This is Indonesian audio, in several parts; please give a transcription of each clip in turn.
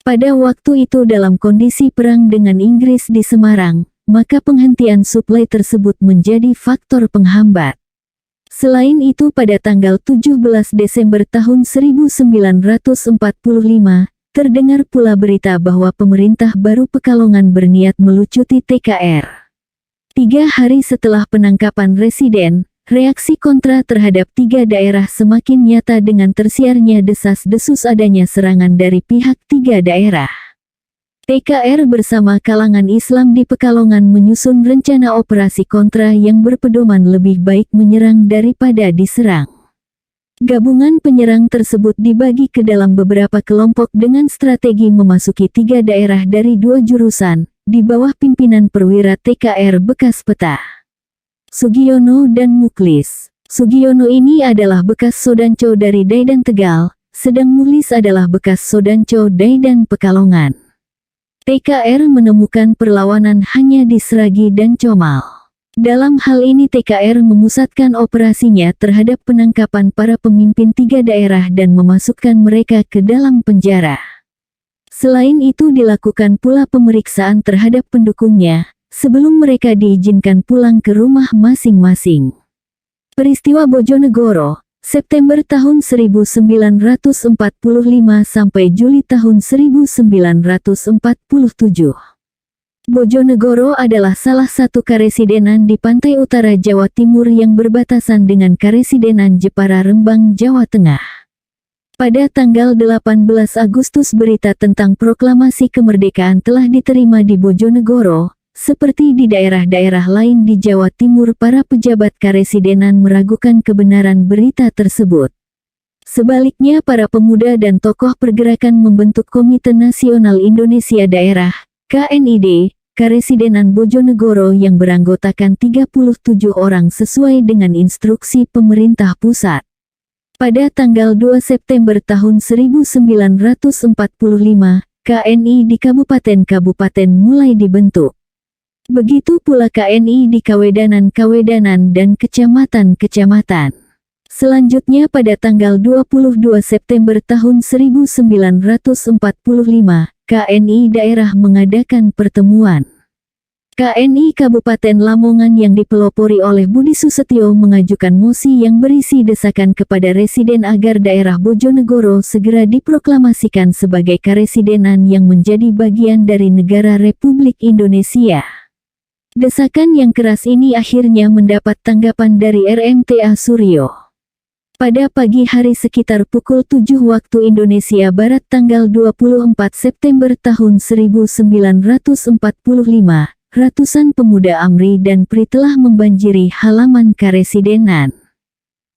Pada waktu itu dalam kondisi perang dengan Inggris di Semarang, maka penghentian suplai tersebut menjadi faktor penghambat. Selain itu pada tanggal 17 Desember tahun 1945, terdengar pula berita bahwa pemerintah baru Pekalongan berniat melucuti TKR. 3 hari setelah penangkapan Residen, reaksi kontra terhadap 3 daerah semakin nyata dengan tersiarnya desas-desus adanya serangan dari pihak 3 daerah. TKR bersama kalangan Islam di Pekalongan menyusun rencana operasi kontra yang berpedoman lebih baik menyerang daripada diserang. Gabungan penyerang tersebut dibagi ke dalam beberapa kelompok dengan strategi memasuki 3 daerah dari 2 jurusan, di bawah pimpinan perwira TKR bekas Peta, Sugiono dan Muklis. Sugiono ini adalah bekas Sodanco dari Daidan Tegal, sedang Muklis adalah bekas Sodanco Daidan Pekalongan. TKR menemukan perlawanan hanya di Sragi dan Comal. Dalam hal ini TKR memusatkan operasinya terhadap penangkapan para pemimpin 3 daerah dan memasukkan mereka ke dalam penjara. Selain itu dilakukan pula pemeriksaan terhadap pendukungnya, sebelum mereka diizinkan pulang ke rumah masing-masing. Peristiwa Bojonegoro, September tahun 1945 sampai Juli tahun 1947. Bojonegoro adalah salah satu karesidenan di pantai utara Jawa Timur yang berbatasan dengan karesidenan Jepara Rembang, Jawa Tengah. Pada tanggal 18 Agustus berita tentang proklamasi kemerdekaan telah diterima di Bojonegoro. Seperti di daerah-daerah lain di Jawa Timur, para pejabat karesidenan meragukan kebenaran berita tersebut. Sebaliknya para pemuda dan tokoh pergerakan membentuk Komite Nasional Indonesia Daerah, KNID, Karesidenan Bojonegoro yang beranggotakan 37 orang sesuai dengan instruksi pemerintah pusat. Pada tanggal 2 September tahun 1945, KNI di kabupaten-kabupaten mulai dibentuk. Begitu pula KNI di kawedanan-kawedanan dan kecamatan-kecamatan. Selanjutnya pada tanggal 22 September tahun 1945, KNI daerah mengadakan pertemuan. KNI Kabupaten Lamongan yang dipelopori oleh Budi Susetio mengajukan mosi yang berisi desakan kepada Residen agar daerah Bojonegoro segera diproklamasikan sebagai karesidenan yang menjadi bagian dari negara Republik Indonesia. Desakan yang keras ini akhirnya mendapat tanggapan dari RMTA Suryo. Pada pagi hari sekitar pukul 7 waktu Indonesia Barat tanggal 24 September tahun 1945, ratusan pemuda AMRI dan PRI telah membanjiri halaman karesidenan.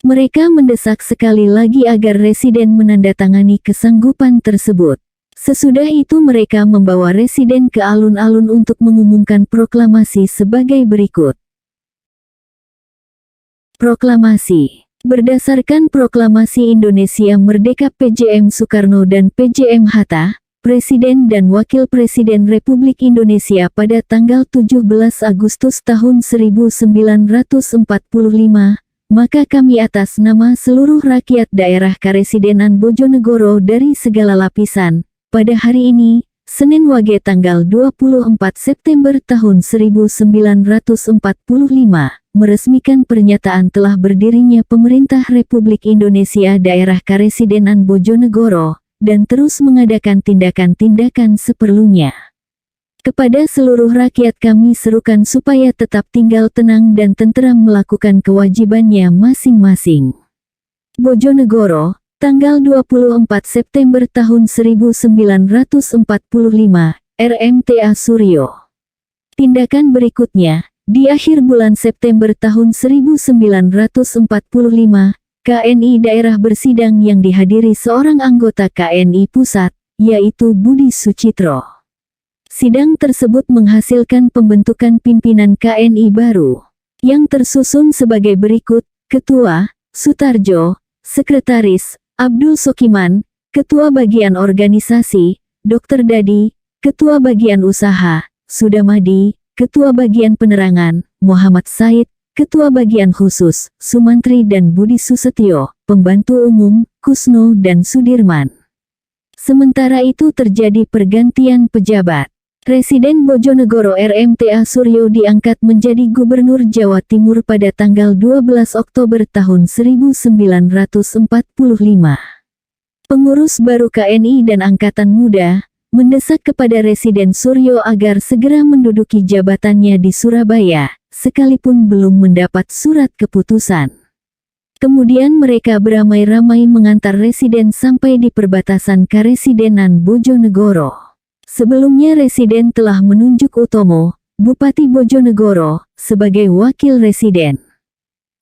Mereka mendesak sekali lagi agar residen menandatangani kesanggupan tersebut. Sesudah itu mereka membawa residen ke alun-alun untuk mengumumkan proklamasi sebagai berikut. Proklamasi. Berdasarkan Proklamasi Indonesia Merdeka PJM Soekarno dan PJM Hatta, Presiden dan Wakil Presiden Republik Indonesia pada tanggal 17 Agustus tahun 1945, maka kami atas nama seluruh rakyat daerah Karesidenan Bojonegoro dari segala lapisan, pada hari ini, Senin Wage tanggal 24 September tahun 1945, meresmikan pernyataan telah berdirinya Pemerintah Republik Indonesia Daerah Karesidenan Bojonegoro, dan terus mengadakan tindakan-tindakan seperlunya. Kepada seluruh rakyat kami serukan supaya tetap tinggal tenang dan tenteram melakukan kewajibannya masing-masing. Bojonegoro, tanggal 24 September tahun 1945, RMTA Suryo. Tindakan berikutnya, di akhir bulan September tahun 1945, KNI daerah bersidang yang dihadiri seorang anggota KNI pusat, yaitu Budi Sucitro. Sidang tersebut menghasilkan pembentukan pimpinan KNI baru, yang tersusun sebagai berikut: Ketua, Sutarjo; Sekretaris, Abdul Sokiman; Ketua Bagian Organisasi, Dr. Dadi; Ketua Bagian Usaha, Sudamadi; Ketua Bagian Penerangan, Muhammad Said; Ketua Bagian Khusus, Sumantri dan Budi Susetio; Pembantu Umum, Kusno dan Sudirman. Sementara itu terjadi pergantian pejabat. Residen Bojonegoro RMTA Suryo diangkat menjadi Gubernur Jawa Timur pada tanggal 12 Oktober tahun 1945. Pengurus baru KNI dan Angkatan Muda mendesak kepada Residen Suryo agar segera menduduki jabatannya di Surabaya, sekalipun belum mendapat surat keputusan. Kemudian mereka beramai-ramai mengantar Residen sampai di perbatasan Karesidenan Bojonegoro. Sebelumnya Residen telah menunjuk Utomo, Bupati Bojonegoro, sebagai wakil Residen.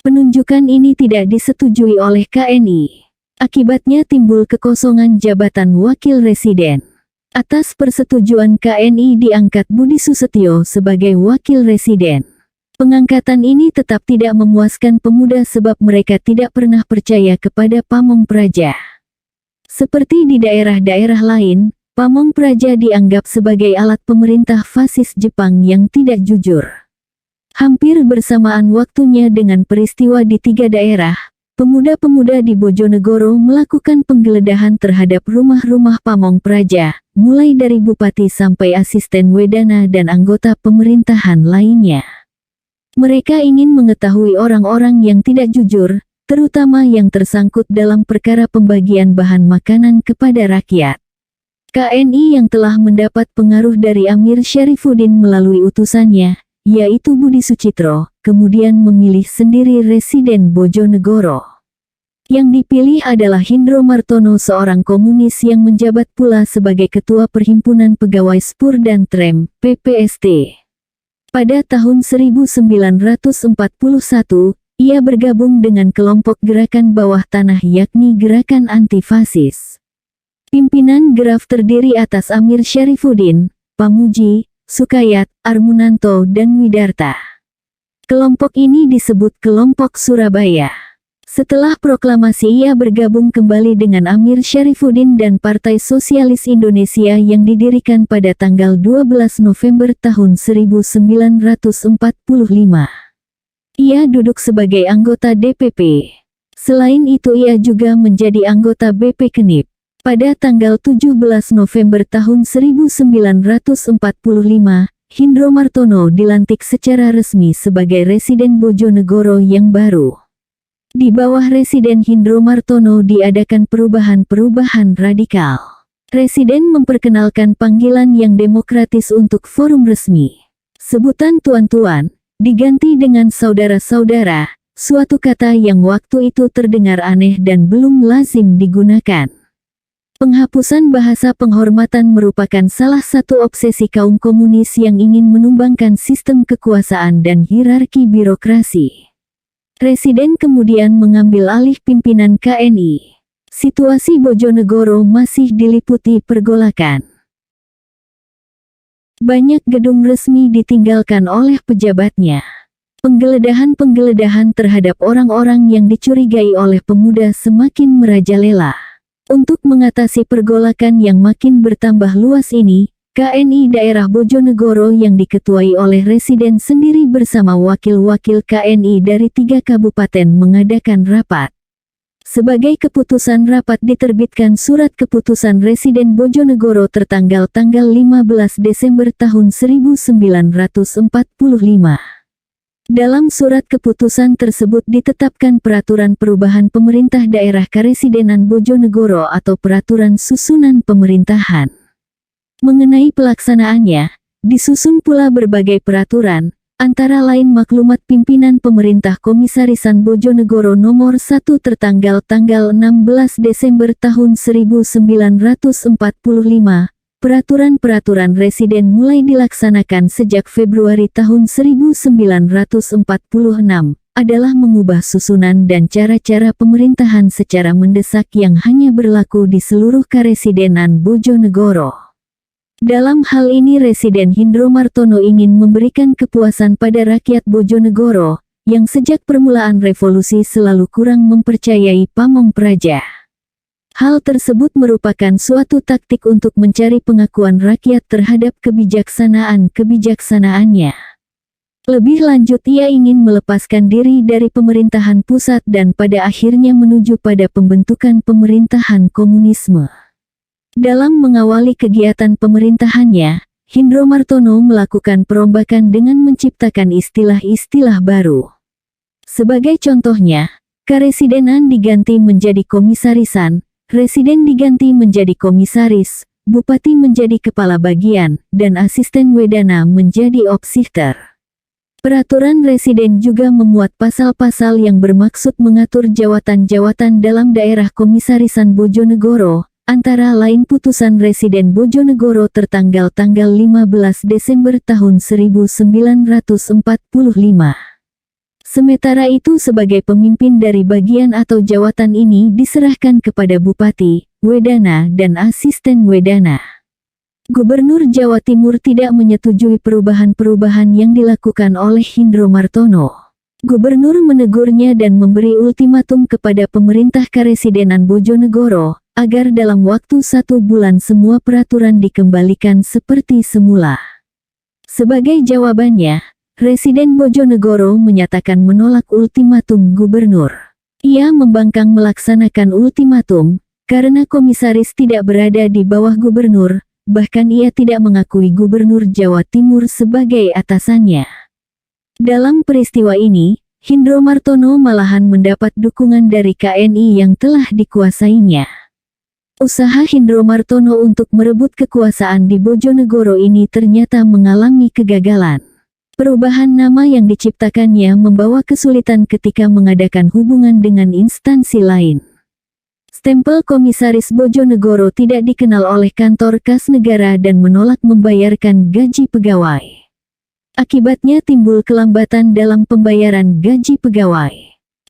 Penunjukan ini tidak disetujui oleh KNI. Akibatnya timbul kekosongan jabatan wakil Residen. Atas persetujuan KNI diangkat Budi Susetio sebagai wakil Residen. Pengangkatan ini tetap tidak memuaskan pemuda sebab mereka tidak pernah percaya kepada Pamong Praja. Seperti di daerah-daerah lain, Pamong Praja dianggap sebagai alat pemerintah fasis Jepang yang tidak jujur. Hampir bersamaan waktunya dengan peristiwa di 3 daerah, pemuda-pemuda di Bojonegoro melakukan penggeledahan terhadap rumah-rumah Pamong Praja, mulai dari bupati sampai asisten wedana dan anggota pemerintahan lainnya. Mereka ingin mengetahui orang-orang yang tidak jujur, terutama yang tersangkut dalam perkara pembagian bahan makanan kepada rakyat. KNI yang telah mendapat pengaruh dari Amir Syarifuddin melalui utusannya, yaitu Budi Sucitro, kemudian memilih sendiri Residen Bojonegoro. Yang dipilih adalah Hindro Martono, seorang komunis yang menjabat pula sebagai Ketua Perhimpunan Pegawai Spur dan Trem, PPST. Pada tahun 1941, ia bergabung dengan kelompok gerakan bawah tanah yakni Gerakan Antifasis. Pimpinan Graf terdiri atas Amir Syarifuddin, Pamuji, Sukayat, Armunanto dan Widarta. Kelompok ini disebut Kelompok Surabaya. Setelah proklamasi ia bergabung kembali dengan Amir Syarifuddin dan Partai Sosialis Indonesia yang didirikan pada tanggal 12 November tahun 1945. Ia duduk sebagai anggota DPP. Selain itu ia juga menjadi anggota BP Kenip. Pada tanggal 17 November tahun 1945, Hindro Martono dilantik secara resmi sebagai Residen Bojonegoro yang baru. Di bawah Residen Hindro Martono diadakan perubahan-perubahan radikal. Residen memperkenalkan panggilan yang demokratis untuk forum resmi. Sebutan tuan-tuan diganti dengan saudara-saudara, suatu kata yang waktu itu terdengar aneh dan belum lazim digunakan. Penghapusan bahasa penghormatan merupakan salah satu obsesi kaum komunis yang ingin menumbangkan sistem kekuasaan dan hierarki birokrasi. Residen kemudian mengambil alih pimpinan KNI. Situasi Bojonegoro masih diliputi pergolakan. Banyak gedung resmi ditinggalkan oleh pejabatnya. Penggeledahan-penggeledahan terhadap orang-orang yang dicurigai oleh pemuda semakin merajalela. Untuk mengatasi pergolakan yang makin bertambah luas ini, KNI daerah Bojonegoro yang diketuai oleh Residen sendiri bersama wakil-wakil KNI dari 3 kabupaten mengadakan rapat. Sebagai keputusan rapat diterbitkan surat keputusan Residen Bojonegoro tertanggal tanggal 15 Desember tahun 1945. Dalam surat keputusan tersebut ditetapkan peraturan perubahan pemerintah daerah Karesidenan Bojonegoro atau peraturan susunan pemerintahan. Mengenai pelaksanaannya, disusun pula berbagai peraturan, antara lain maklumat pimpinan pemerintah Komisarisan Bojonegoro nomor 1 tertanggal tanggal 16 Desember tahun 1945. Peraturan-peraturan Residen mulai dilaksanakan sejak Februari tahun 1946, adalah mengubah susunan dan cara-cara pemerintahan secara mendesak yang hanya berlaku di seluruh Karesidenan Bojonegoro. Dalam hal ini Residen Hindro Martono ingin memberikan kepuasan pada rakyat Bojonegoro, yang sejak permulaan revolusi selalu kurang mempercayai Pamong Praja. Hal tersebut merupakan suatu taktik untuk mencari pengakuan rakyat terhadap kebijaksanaannya. Lebih lanjut ia ingin melepaskan diri dari pemerintahan pusat dan pada akhirnya menuju pada pembentukan pemerintahan komunisme. Dalam mengawali kegiatan pemerintahannya, Hindro Martono melakukan perombakan dengan menciptakan istilah-istilah baru. Sebagai contohnya, karesidenan diganti menjadi komisarisan, residen diganti menjadi komisaris, bupati menjadi kepala bagian, dan asisten wedana menjadi opsifter. Peraturan residen juga memuat pasal-pasal yang bermaksud mengatur jawatan-jawatan dalam daerah komisarisan Bojonegoro, antara lain putusan Residen Bojonegoro tertanggal 15 Desember tahun 1945. Sementara itu sebagai pemimpin dari bagian atau jawatan ini diserahkan kepada Bupati, Wedana dan Asisten Wedana. Gubernur Jawa Timur tidak menyetujui perubahan-perubahan yang dilakukan oleh Hindro Martono. Gubernur menegurnya dan memberi ultimatum kepada pemerintah Karesidenan Bojonegoro, agar dalam waktu 1 bulan semua peraturan dikembalikan seperti semula. Sebagai jawabannya, Residen Bojonegoro menyatakan menolak ultimatum gubernur. Ia membangkang melaksanakan ultimatum, karena komisaris tidak berada di bawah gubernur, bahkan ia tidak mengakui gubernur Jawa Timur sebagai atasannya. Dalam peristiwa ini, Hindro Martono malahan mendapat dukungan dari KNI yang telah dikuasainya. Usaha Hindro Martono untuk merebut kekuasaan di Bojonegoro ini ternyata mengalami kegagalan. Perubahan nama yang diciptakannya membawa kesulitan ketika mengadakan hubungan dengan instansi lain. Stempel Komisaris Bojonegoro tidak dikenal oleh kantor kas negara dan menolak membayarkan gaji pegawai. Akibatnya timbul kelambatan dalam pembayaran gaji pegawai.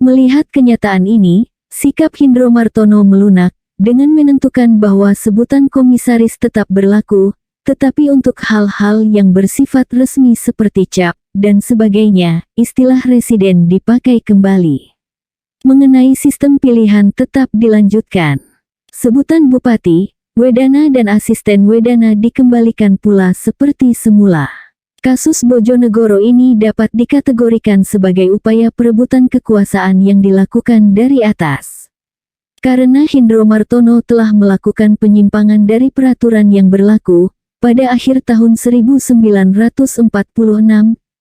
Melihat kenyataan ini, sikap Hindro Martono melunak, dengan menentukan bahwa sebutan komisaris tetap berlaku, tetapi untuk hal-hal yang bersifat resmi seperti cap, dan sebagainya, istilah residen dipakai kembali. Mengenai sistem pilihan tetap dilanjutkan. Sebutan bupati, wedana dan asisten wedana dikembalikan pula seperti semula. Kasus Bojonegoro ini dapat dikategorikan sebagai upaya perebutan kekuasaan yang dilakukan dari atas. Karena Hindro Martono telah melakukan penyimpangan dari peraturan yang berlaku, pada akhir tahun 1946,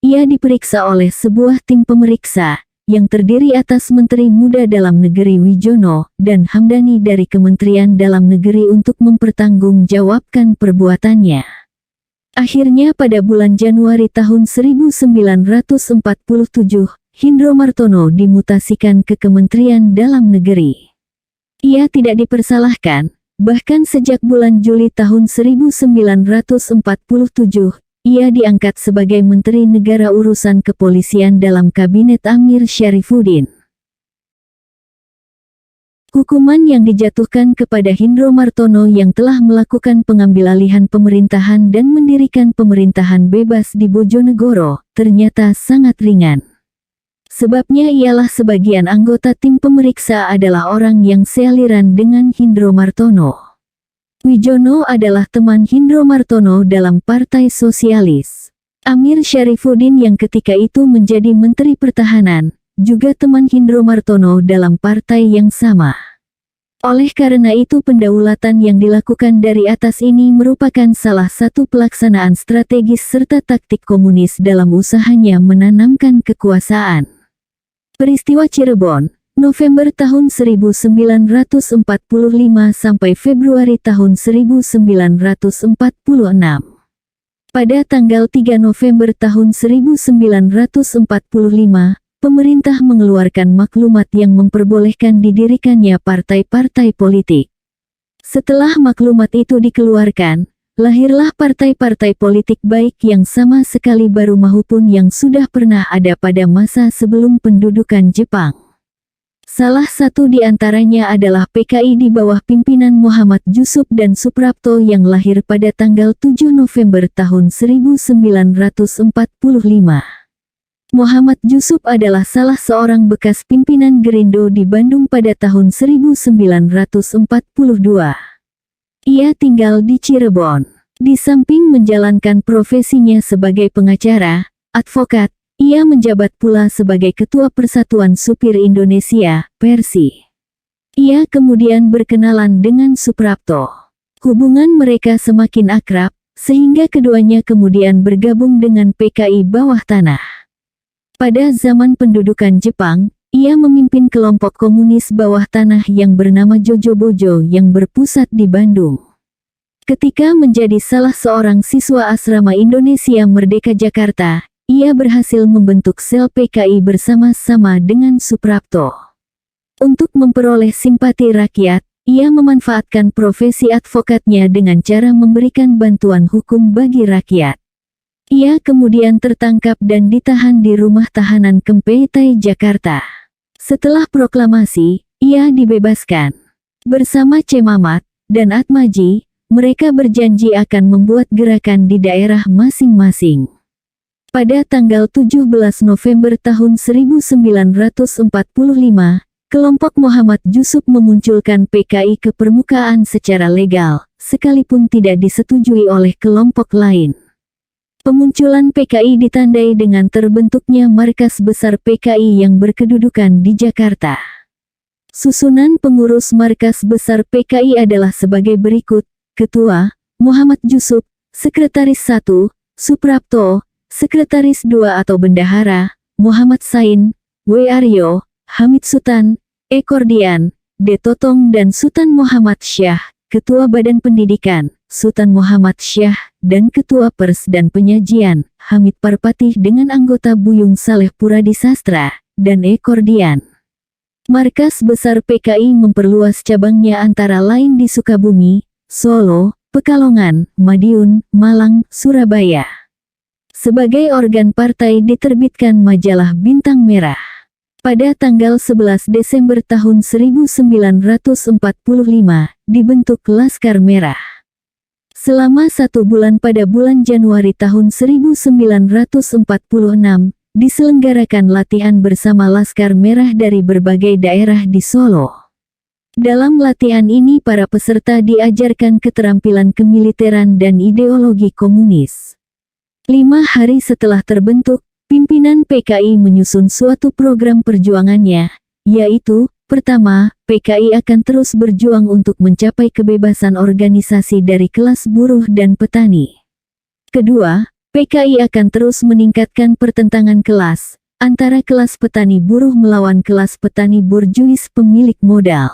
ia diperiksa oleh sebuah tim pemeriksa, yang terdiri atas Menteri Muda Dalam Negeri Wijono, dan Hamdani dari Kementerian Dalam Negeri untuk mempertanggungjawabkan perbuatannya. Akhirnya pada bulan Januari tahun 1947, Hindro Martono dimutasikan ke Kementerian Dalam Negeri. Ia tidak dipersalahkan, bahkan sejak bulan Juli tahun 1947, ia diangkat sebagai Menteri Negara Urusan Kepolisian dalam Kabinet Amir Syarifuddin. Hukuman yang dijatuhkan kepada Hindro Martono yang telah melakukan pengambilalihan pemerintahan dan mendirikan pemerintahan bebas di Bojonegoro, ternyata sangat ringan. Sebabnya ialah sebagian anggota tim pemeriksa adalah orang yang sealiran dengan Hindro Martono. Wijono adalah teman Hindro Martono dalam Partai Sosialis. Amir Syarifuddin yang ketika itu menjadi Menteri Pertahanan, juga teman Hindro Martono dalam partai yang sama. Oleh karena itu pendaulatan yang dilakukan dari atas ini merupakan salah satu pelaksanaan strategis serta taktik komunis dalam usahanya menanamkan kekuasaan. Peristiwa Cirebon, November tahun 1945 sampai Februari tahun 1946. Pada tanggal 3 November tahun 1945, pemerintah mengeluarkan maklumat yang memperbolehkan didirikannya partai-partai politik. Setelah maklumat itu dikeluarkan, lahirlah partai-partai politik baik yang sama sekali baru maupun yang sudah pernah ada pada masa sebelum pendudukan Jepang. Salah satu di antaranya adalah PKI di bawah pimpinan Muhammad Jusuf dan Suprapto yang lahir pada tanggal 7 November tahun 1945. Muhammad Jusuf adalah salah seorang bekas pimpinan Gerindo di Bandung pada tahun 1942. Ia tinggal di Cirebon. Di samping menjalankan profesinya sebagai pengacara, advokat, ia menjabat pula sebagai Ketua Persatuan Supir Indonesia, Persi. Ia kemudian berkenalan dengan Suprapto. Hubungan mereka semakin akrab, sehingga keduanya kemudian bergabung dengan PKI bawah tanah. Pada zaman pendudukan Jepang, ia memimpin kelompok komunis bawah tanah yang bernama Jojobojo yang berpusat di Bandung. Ketika menjadi salah seorang siswa asrama Indonesia Merdeka Jakarta, ia berhasil membentuk sel PKI bersama-sama dengan Suprapto. Untuk memperoleh simpati rakyat, ia memanfaatkan profesi advokatnya dengan cara memberikan bantuan hukum bagi rakyat. Ia kemudian tertangkap dan ditahan di rumah tahanan Kempetai, Jakarta. Setelah proklamasi, ia dibebaskan. Bersama C. Mamat dan Atmaji, mereka berjanji akan membuat gerakan di daerah masing-masing. Pada tanggal 17 November tahun 1945, kelompok Muhammad Jusuf memunculkan PKI ke permukaan secara legal, sekalipun tidak disetujui oleh kelompok lain. Pemunculan PKI ditandai dengan terbentuknya markas besar PKI yang berkedudukan di Jakarta. Susunan pengurus markas besar PKI adalah sebagai berikut: Ketua, Muhammad Jusuf; Sekretaris 1, Suprapto; Sekretaris 2 atau Bendahara, Muhammad Sain, W. Aryo, Hamid Sutan, E. Kordian, D. Totong dan Sutan Muhammad Syah; Ketua Badan Pendidikan, Sutan Muhammad Syah; dan Ketua Pers dan Penyajian, Hamid Parpatih dengan anggota Buyung Saleh Puradi Sastra, dan E. Kordian. Markas besar PKI memperluas cabangnya antara lain di Sukabumi, Solo, Pekalongan, Madiun, Malang, Surabaya. Sebagai organ partai diterbitkan majalah Bintang Merah. Pada tanggal 11 Desember tahun 1945, dibentuk Laskar Merah. Selama 1 bulan pada bulan Januari tahun 1946, diselenggarakan latihan bersama Laskar Merah dari berbagai daerah di Solo. Dalam latihan ini para peserta diajarkan keterampilan kemiliteran dan ideologi komunis. 5 hari setelah terbentuk, pimpinan PKI menyusun suatu program perjuangannya, yaitu, pertama, PKI akan terus berjuang untuk mencapai kebebasan organisasi dari kelas buruh dan petani. Kedua, PKI akan terus meningkatkan pertentangan kelas, antara kelas petani buruh melawan kelas petani borjuis pemilik modal.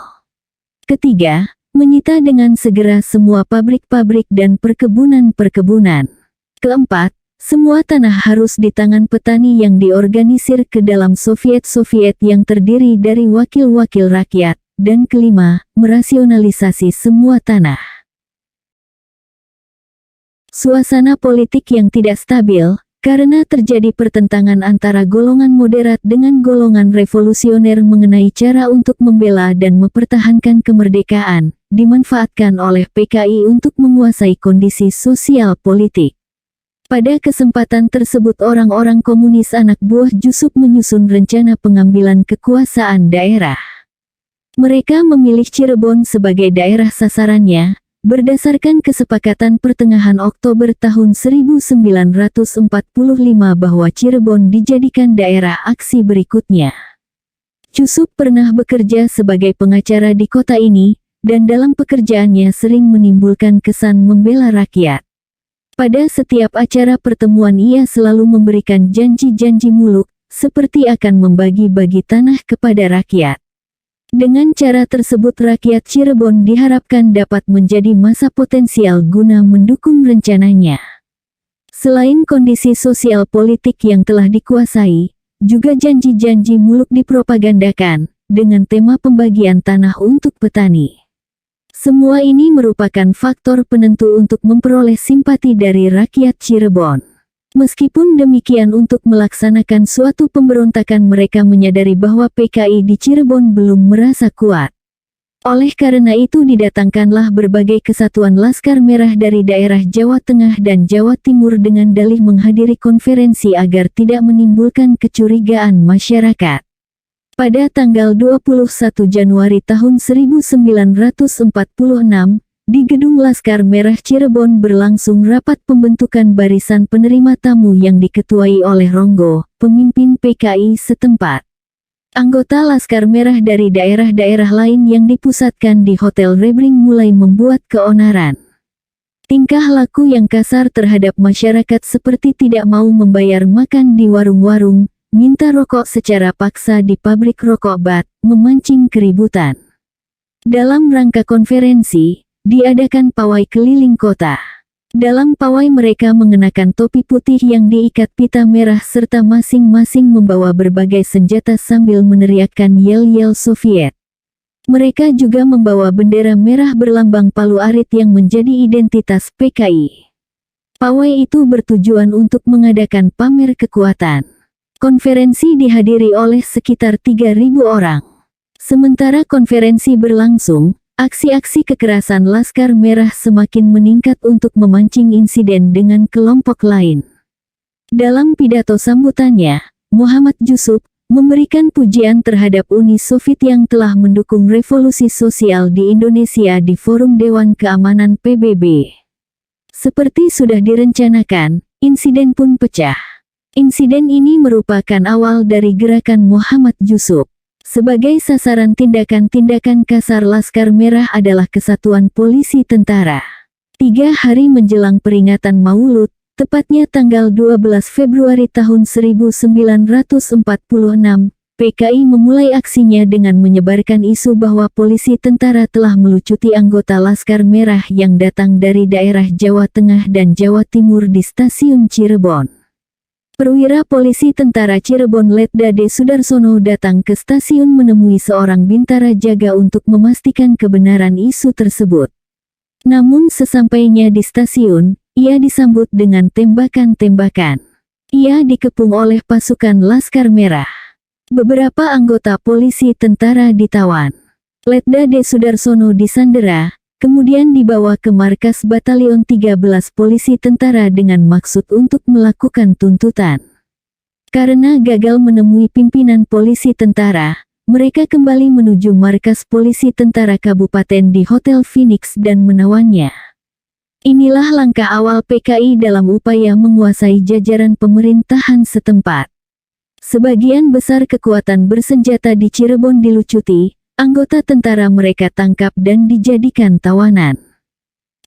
Ketiga, menyita dengan segera semua pabrik-pabrik dan perkebunan-perkebunan. Keempat, semua tanah harus di tangan petani yang diorganisir ke dalam Soviet-Soviet yang terdiri dari wakil-wakil rakyat. Dan kelima, merasionalisasi semua tanah. Suasana politik yang tidak stabil, karena terjadi pertentangan antara golongan moderat dengan golongan revolusioner mengenai cara untuk membela dan mempertahankan kemerdekaan, dimanfaatkan oleh PKI untuk menguasai kondisi sosial politik. Pada kesempatan tersebut orang-orang komunis anak buah Jusuf menyusun rencana pengambilan kekuasaan daerah. Mereka memilih Cirebon sebagai daerah sasarannya, berdasarkan kesepakatan pertengahan Oktober tahun 1945 bahwa Cirebon dijadikan daerah aksi berikutnya. Jusuf pernah bekerja sebagai pengacara di kota ini, dan dalam pekerjaannya sering menimbulkan kesan membela rakyat. Pada setiap acara pertemuan ia selalu memberikan janji-janji muluk, seperti akan membagi-bagi tanah kepada rakyat. Dengan cara tersebut rakyat Cirebon diharapkan dapat menjadi massa potensial guna mendukung rencananya. Selain kondisi sosial politik yang telah dikuasai, juga janji-janji muluk dipropagandakan, dengan tema pembagian tanah untuk petani. Semua ini merupakan faktor penentu untuk memperoleh simpati dari rakyat Cirebon. Meskipun demikian untuk melaksanakan suatu pemberontakan mereka menyadari bahwa PKI di Cirebon belum merasa kuat. Oleh karena itu didatangkanlah berbagai kesatuan Laskar Merah dari daerah Jawa Tengah dan Jawa Timur dengan dalih menghadiri konferensi agar tidak menimbulkan kecurigaan masyarakat. Pada tanggal 21 Januari tahun 1946, di Gedung Laskar Merah Cirebon berlangsung rapat pembentukan barisan penerima tamu yang diketuai oleh Ronggo, pemimpin PKI setempat. Anggota Laskar Merah dari daerah-daerah lain yang dipusatkan di Hotel Rebring mulai membuat keonaran. Tingkah laku yang kasar terhadap masyarakat seperti tidak mau membayar makan di warung-warung, minta rokok secara paksa di pabrik rokok bat, memancing keributan. Dalam rangka konferensi, diadakan pawai keliling kota. Dalam pawai mereka mengenakan topi putih yang diikat pita merah serta masing-masing membawa berbagai senjata sambil meneriakkan yel-yel Soviet. Mereka juga membawa bendera merah berlambang palu arit yang menjadi identitas PKI. Pawai itu bertujuan untuk mengadakan pamer kekuatan. Konferensi dihadiri oleh sekitar 3.000 orang. Sementara konferensi berlangsung, aksi-aksi kekerasan Laskar Merah semakin meningkat untuk memancing insiden dengan kelompok lain. Dalam pidato sambutannya, Muhammad Jusuf memberikan pujian terhadap Uni Soviet yang telah mendukung revolusi sosial di Indonesia di Forum Dewan Keamanan PBB. Seperti sudah direncanakan, insiden pun pecah. Insiden ini merupakan awal dari gerakan Muhammad Jusuf. Sebagai sasaran tindakan-tindakan kasar Laskar Merah adalah Kesatuan Polisi Tentara. 3 hari menjelang peringatan Maulud, tepatnya tanggal 12 Februari tahun 1946, PKI memulai aksinya dengan menyebarkan isu bahwa polisi tentara telah melucuti anggota Laskar Merah yang datang dari daerah Jawa Tengah dan Jawa Timur di stasiun Cirebon. Perwira Polisi Tentara Cirebon Letda D. Sudarsono datang ke stasiun menemui seorang bintara jaga untuk memastikan kebenaran isu tersebut. Namun sesampainya di stasiun, ia disambut dengan tembakan-tembakan. Ia dikepung oleh pasukan Laskar Merah. Beberapa anggota polisi tentara ditawan. Letda D. Sudarsono disandera, kemudian dibawa ke markas Batalion 13 Polisi Tentara dengan maksud untuk melakukan tuntutan. Karena gagal menemui pimpinan polisi tentara, mereka kembali menuju markas Polisi Tentara Kabupaten di Hotel Phoenix dan menawannya. Inilah langkah awal PKI dalam upaya menguasai jajaran pemerintahan setempat. Sebagian besar kekuatan bersenjata di Cirebon dilucuti, anggota tentara mereka tangkap dan dijadikan tawanan.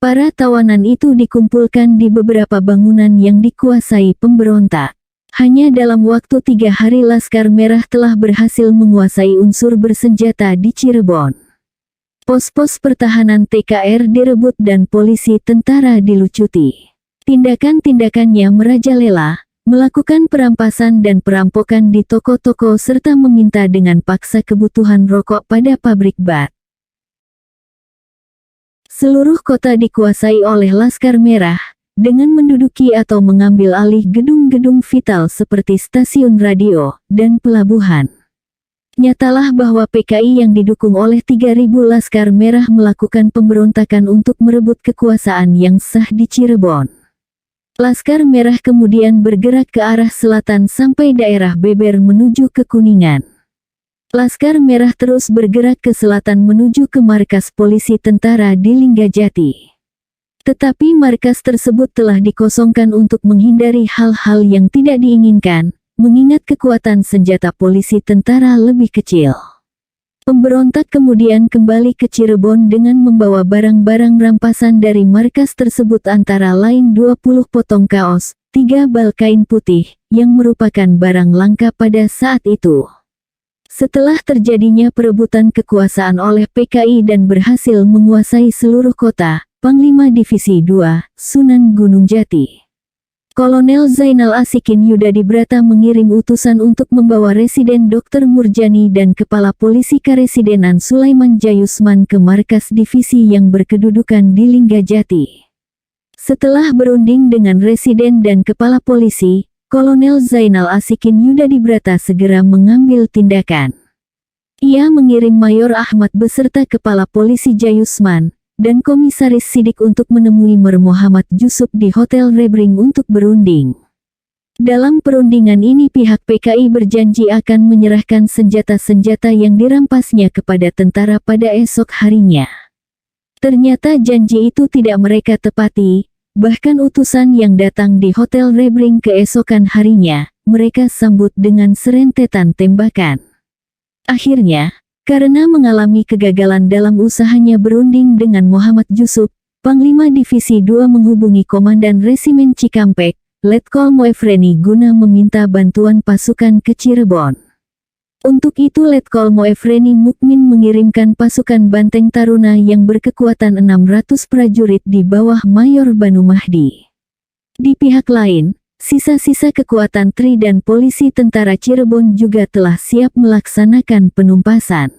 Para tawanan itu dikumpulkan di beberapa bangunan yang dikuasai pemberontak. Hanya dalam waktu 3 hari Laskar Merah telah berhasil menguasai unsur bersenjata di Cirebon. Pos-pos pertahanan TKR direbut dan polisi tentara dilucuti. Tindakan-tindakannya merajalela, melakukan perampasan dan perampokan di toko-toko serta meminta dengan paksa kebutuhan rokok pada pabrik bat. Seluruh kota dikuasai oleh Laskar Merah, dengan menduduki atau mengambil alih gedung-gedung vital seperti stasiun radio dan pelabuhan. Nyatalah bahwa PKI yang didukung oleh 3.000 Laskar Merah melakukan pemberontakan untuk merebut kekuasaan yang sah di Cirebon. Laskar Merah kemudian bergerak ke arah selatan sampai daerah Beber menuju ke Kuningan. Laskar Merah terus bergerak ke selatan menuju ke markas polisi tentara di Linggajati. Tetapi markas tersebut telah dikosongkan untuk menghindari hal-hal yang tidak diinginkan, mengingat kekuatan senjata polisi tentara lebih kecil. Pemberontak kemudian kembali ke Cirebon dengan membawa barang-barang rampasan dari markas tersebut antara lain 20 potong kaos, 3 bal kain putih, yang merupakan barang langka pada saat itu. Setelah terjadinya perebutan kekuasaan oleh PKI dan berhasil menguasai seluruh kota, Panglima Divisi 2, Sunan Gunung Jati, Kolonel Zainal Asikin Yudadibrata mengirim utusan untuk membawa Residen Dr. Murjani dan Kepala Polisi Karesidenan Sulaiman Jayusman ke markas divisi yang berkedudukan di Linggajati. Setelah berunding dengan Residen dan Kepala Polisi, Kolonel Zainal Asikin Yudadibrata segera mengambil tindakan. Ia mengirim Mayor Ahmad beserta Kepala Polisi Jayusman dan Komisaris Sidik untuk menemui Mer Muhammad Jusuf di Hotel Rebring untuk berunding. Dalam perundingan ini pihak PKI berjanji akan menyerahkan senjata-senjata yang dirampasnya kepada tentara pada esok harinya. Ternyata janji itu tidak mereka tepati, bahkan utusan yang datang di Hotel Rebring keesokan harinya, mereka sambut dengan serentetan tembakan. Akhirnya, karena mengalami kegagalan dalam usahanya berunding dengan Muhammad Yusuf, Panglima Divisi 2 menghubungi Komandan Resimen Cikampek, Letkol Moefreni guna meminta bantuan pasukan ke Cirebon. Untuk itu Letkol Moefreni Mukmin mengirimkan pasukan Banteng Taruna yang berkekuatan 600 prajurit di bawah Mayor Banu Mahdi. Di pihak lain, sisa-sisa kekuatan TRI dan polisi tentara Cirebon juga telah siap melaksanakan penumpasan.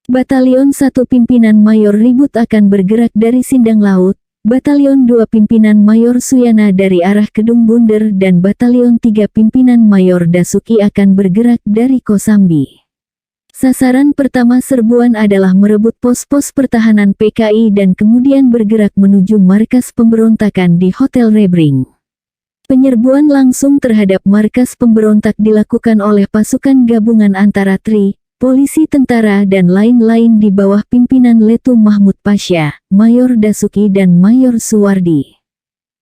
Batalion 1 pimpinan Mayor Ribut akan bergerak dari Sindang Laut, Batalion 2 pimpinan Mayor Suyana dari arah Kedung Bunder dan Batalion 3 pimpinan Mayor Dasuki akan bergerak dari Kosambi. Sasaran pertama serbuan adalah merebut pos-pos pertahanan PKI dan kemudian bergerak menuju markas pemberontakan di Hotel Rebring. Penyerbuan langsung terhadap markas pemberontak dilakukan oleh pasukan gabungan antara TRI, polisi tentara dan lain-lain di bawah pimpinan Letu Mahmud Pasha, Mayor Dasuki dan Mayor Suwardi.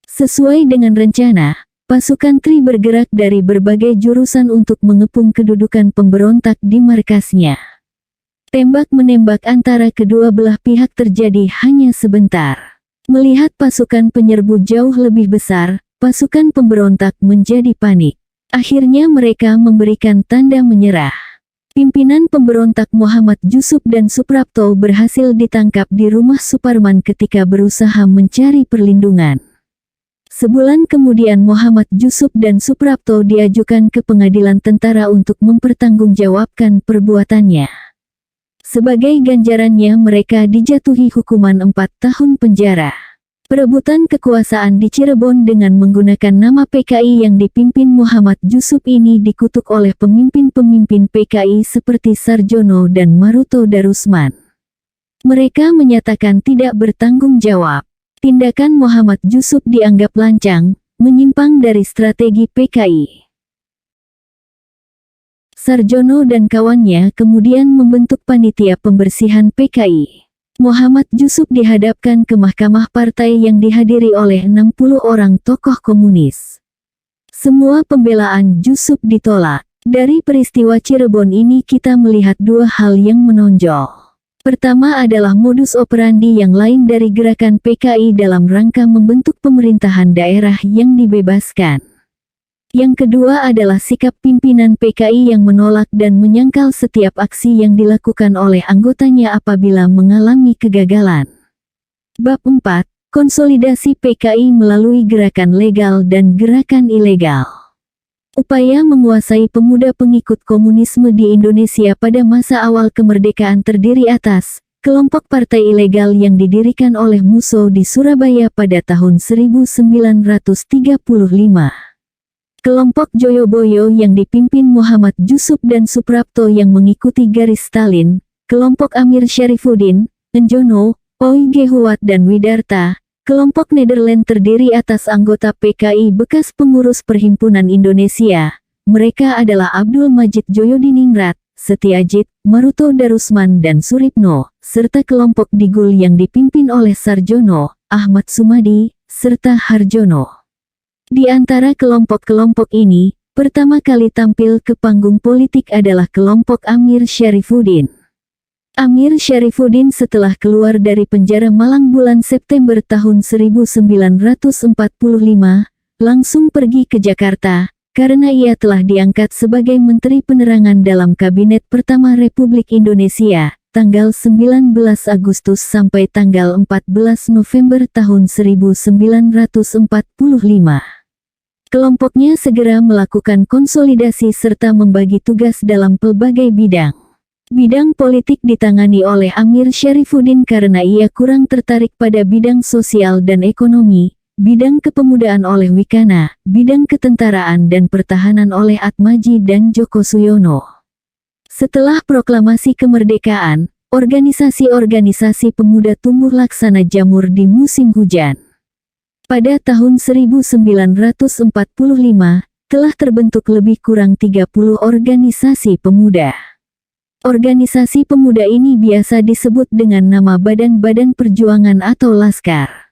Sesuai dengan rencana, pasukan TRI bergerak dari berbagai jurusan untuk mengepung kedudukan pemberontak di markasnya. Tembak-menembak antara kedua belah pihak terjadi hanya sebentar. Melihat pasukan penyerbu jauh lebih besar, pasukan pemberontak menjadi panik. Akhirnya mereka memberikan tanda menyerah. Pimpinan pemberontak Muhammad Yusuf dan Suprapto berhasil ditangkap di rumah Suparman ketika berusaha mencari perlindungan. Sebulan kemudian Muhammad Yusuf dan Suprapto diajukan ke pengadilan tentara untuk mempertanggungjawabkan perbuatannya. Sebagai ganjarannya mereka dijatuhi hukuman 4 tahun penjara. Perebutan kekuasaan di Cirebon dengan menggunakan nama PKI yang dipimpin Muhammad Yusuf ini dikutuk oleh pemimpin-pemimpin PKI seperti Sarjono dan Maruto Darusman. Mereka menyatakan tidak bertanggung jawab. Tindakan Muhammad Yusuf dianggap lancang, menyimpang dari strategi PKI. Sarjono dan kawannya kemudian membentuk panitia pembersihan PKI. Muhammad Yusuf dihadapkan ke mahkamah partai yang dihadiri oleh 60 orang tokoh komunis. Semua pembelaan Yusuf ditolak. Dari peristiwa Cirebon ini kita melihat dua hal yang menonjol. Pertama adalah modus operandi yang lain dari gerakan PKI dalam rangka membentuk pemerintahan daerah yang dibebaskan. Yang kedua adalah sikap pimpinan PKI yang menolak dan menyangkal setiap aksi yang dilakukan oleh anggotanya apabila mengalami kegagalan. Bab 4. Konsolidasi PKI melalui gerakan legal dan gerakan ilegal. Upaya menguasai pemuda pengikut komunisme di Indonesia pada masa awal kemerdekaan terdiri atas kelompok partai ilegal yang didirikan oleh Musso di Surabaya pada tahun 1935. Kelompok Joyoboyo yang dipimpin Muhammad Yusuf dan Suprapto yang mengikuti garis Stalin, kelompok Amir Syarifuddin, Enjono, Oige Huat dan Widarta, kelompok Nederland terdiri atas anggota PKI bekas pengurus Perhimpunan Indonesia. Mereka adalah Abdul Majid Joyodiningrat, Setiajid, Maruto Darusman dan Suripno, serta kelompok Digul yang dipimpin oleh Sarjono, Ahmad Sumadi, serta Harjono. Di antara kelompok-kelompok ini, pertama kali tampil ke panggung politik adalah kelompok Amir Syarifuddin. Amir Syarifuddin setelah keluar dari penjara Malang bulan September tahun 1945, langsung pergi ke Jakarta, karena ia telah diangkat sebagai Menteri Penerangan dalam Kabinet pertama Republik Indonesia, tanggal 19 Agustus sampai tanggal 14 November tahun 1945. Kelompoknya segera melakukan konsolidasi serta membagi tugas dalam pelbagai bidang. Bidang politik ditangani oleh Amir Syarifuddin karena ia kurang tertarik pada bidang sosial dan ekonomi, bidang kepemudaan oleh Wikana, bidang ketentaraan dan pertahanan oleh Atmaji dan Joko Suyono. Setelah proklamasi kemerdekaan, organisasi-organisasi pemuda tumbuh laksana jamur di musim hujan. Pada tahun 1945, telah terbentuk lebih kurang 30 organisasi pemuda. Organisasi pemuda ini biasa disebut dengan nama badan-badan perjuangan atau laskar.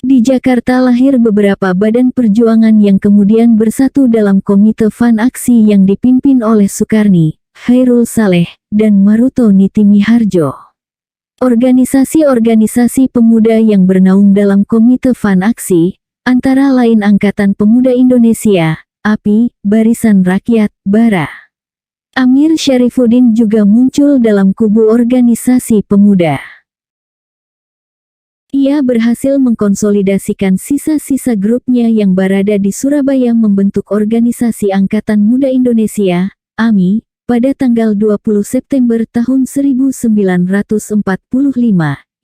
Di Jakarta lahir beberapa badan perjuangan yang kemudian bersatu dalam Komite Fan Aksi yang dipimpin oleh Sukarni, Khairul Saleh, dan Maruto Nitimiharjo. Organisasi-organisasi pemuda yang bernaung dalam Komite Fan Aksi, antara lain Angkatan Pemuda Indonesia, API, Barisan Rakyat, BARA. Amir Syarifuddin juga muncul dalam kubu organisasi pemuda. Ia berhasil mengkonsolidasikan sisa-sisa grupnya yang berada di Surabaya membentuk Organisasi Angkatan Muda Indonesia, AMI, pada tanggal 20 September tahun 1945,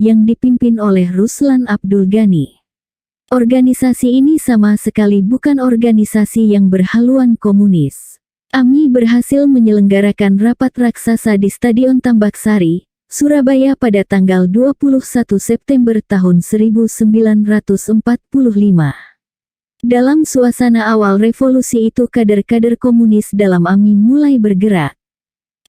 yang dipimpin oleh Ruslan Abdul Ghani. Organisasi ini sama sekali bukan organisasi yang berhaluan komunis. AMI berhasil menyelenggarakan rapat raksasa di Stadion Tambak Sari, Surabaya pada tanggal 21 September tahun 1945. Dalam suasana awal revolusi itu kader-kader komunis dalam AMI mulai bergerak.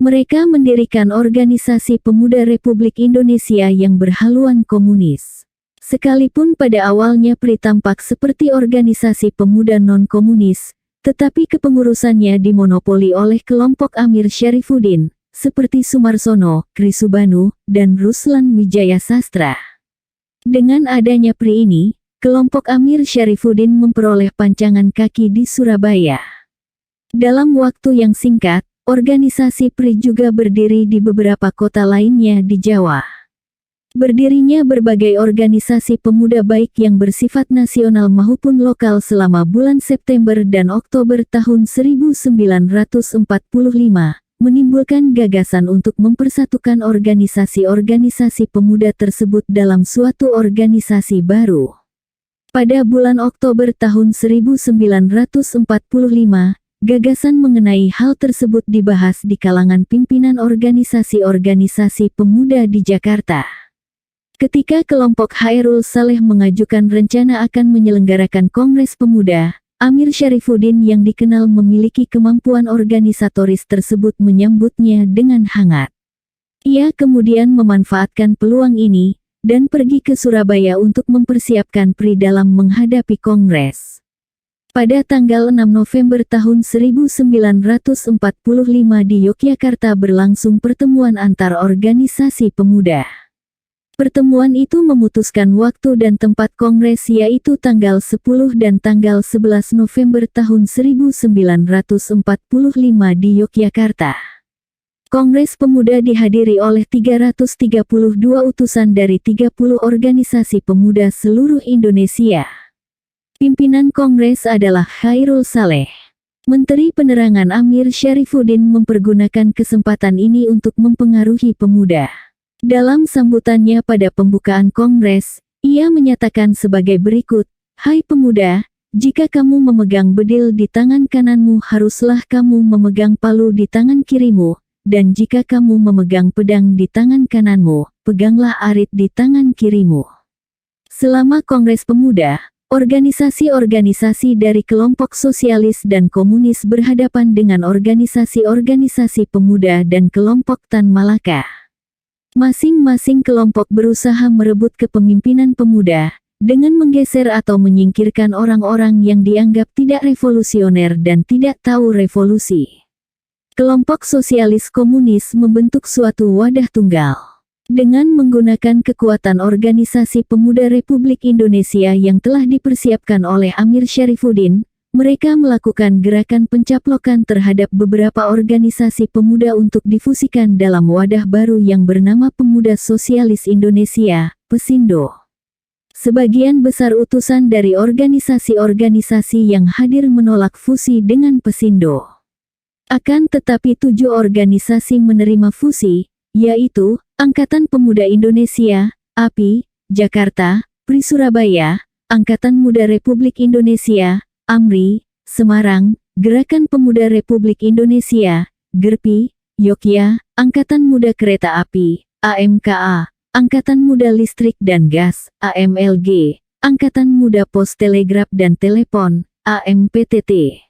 Mereka mendirikan Organisasi Pemuda Republik Indonesia yang berhaluan komunis. Sekalipun pada awalnya PRI tampak seperti organisasi pemuda non-komunis, tetapi kepengurusannya dimonopoli oleh kelompok Amir Syarifuddin, seperti Sumarsono, Krisubanu, dan Ruslan Wijaya Sastra. Dengan adanya PRI ini, kelompok Amir Syarifuddin memperoleh pancangan kaki di Surabaya. Dalam waktu yang singkat, organisasi PRI juga berdiri di beberapa kota lainnya di Jawa. Berdirinya berbagai organisasi pemuda baik yang bersifat nasional maupun lokal selama bulan September dan Oktober tahun 1945. Menimbulkan gagasan untuk mempersatukan organisasi-organisasi pemuda tersebut dalam suatu organisasi baru. Pada bulan Oktober tahun 1945, gagasan mengenai hal tersebut dibahas di kalangan pimpinan organisasi-organisasi pemuda di Jakarta. Ketika kelompok Khairul Saleh mengajukan rencana akan menyelenggarakan Kongres Pemuda, Amir Syarifuddin yang dikenal memiliki kemampuan organisatoris tersebut menyambutnya dengan hangat. Ia kemudian memanfaatkan peluang ini, dan pergi ke Surabaya untuk mempersiapkan PRI dalam menghadapi Kongres. Pada tanggal 6 November tahun 1945 di Yogyakarta berlangsung pertemuan antar organisasi pemuda. Pertemuan itu memutuskan waktu dan tempat kongres yaitu tanggal 10 dan tanggal 11 November tahun 1945 di Yogyakarta. Kongres Pemuda dihadiri oleh 332 utusan dari 30 organisasi pemuda seluruh Indonesia. Pimpinan kongres adalah Khairul Saleh. Menteri Penerangan Amir Syarifuddin mempergunakan kesempatan ini untuk mempengaruhi pemuda. Dalam sambutannya pada pembukaan kongres, ia menyatakan sebagai berikut, "Hai pemuda, jika kamu memegang bedil di tangan kananmu haruslah kamu memegang palu di tangan kirimu, dan jika kamu memegang pedang di tangan kananmu, peganglah arit di tangan kirimu." Selama Kongres Pemuda, organisasi-organisasi dari kelompok sosialis dan komunis berhadapan dengan organisasi-organisasi pemuda dan kelompok Tan Malaka. Masing-masing kelompok berusaha merebut kepemimpinan pemuda, dengan menggeser atau menyingkirkan orang-orang yang dianggap tidak revolusioner dan tidak tahu revolusi. Kelompok sosialis komunis membentuk suatu wadah tunggal. Dengan menggunakan kekuatan organisasi pemuda Republik Indonesia yang telah dipersiapkan oleh Amir Syarifuddin, mereka melakukan gerakan pencaplokan terhadap beberapa organisasi pemuda untuk difusikan dalam wadah baru yang bernama Pemuda Sosialis Indonesia, Pesindo. Sebagian besar utusan dari organisasi-organisasi yang hadir menolak fusi dengan Pesindo. Akan tetapi 7 organisasi menerima fusi, yaitu Angkatan Pemuda Indonesia, API, Jakarta, PRI Surabaya, Angkatan Muda Republik Indonesia, AMRI, Semarang, Gerakan Pemuda Republik Indonesia, GERPI, Yogyakarta, Angkatan Muda Kereta Api, AMKA, Angkatan Muda Listrik dan Gas, AMLG, Angkatan Muda Pos Telegraf dan Telepon, AMPTT.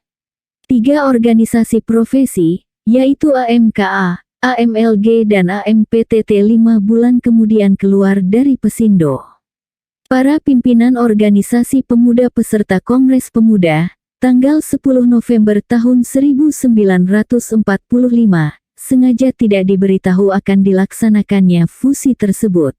3 organisasi profesi, yaitu AMKA, AMLG dan AMPTT 5 bulan kemudian keluar dari Pesindo. Para pimpinan organisasi pemuda peserta Kongres Pemuda, tanggal 10 November tahun 1945, sengaja tidak diberitahu akan dilaksanakannya fusi tersebut.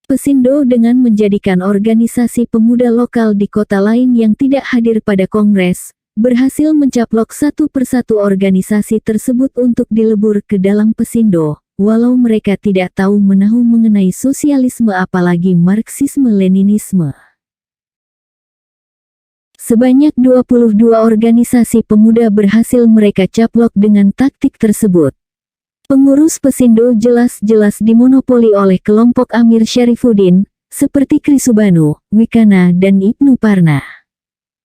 Pesindo dengan menjadikan organisasi pemuda lokal di kota lain yang tidak hadir pada kongres, berhasil mencaplok satu persatu organisasi tersebut untuk dilebur ke dalam Pesindo, walau mereka tidak tahu menahu mengenai sosialisme apalagi Marxisme-Leninisme. Sebanyak 22 organisasi pemuda berhasil mereka caplok dengan taktik tersebut. Pengurus Pesindo jelas-jelas dimonopoli oleh kelompok Amir Syarifuddin, seperti Krisubanu, Wikana dan Ibnu Parna.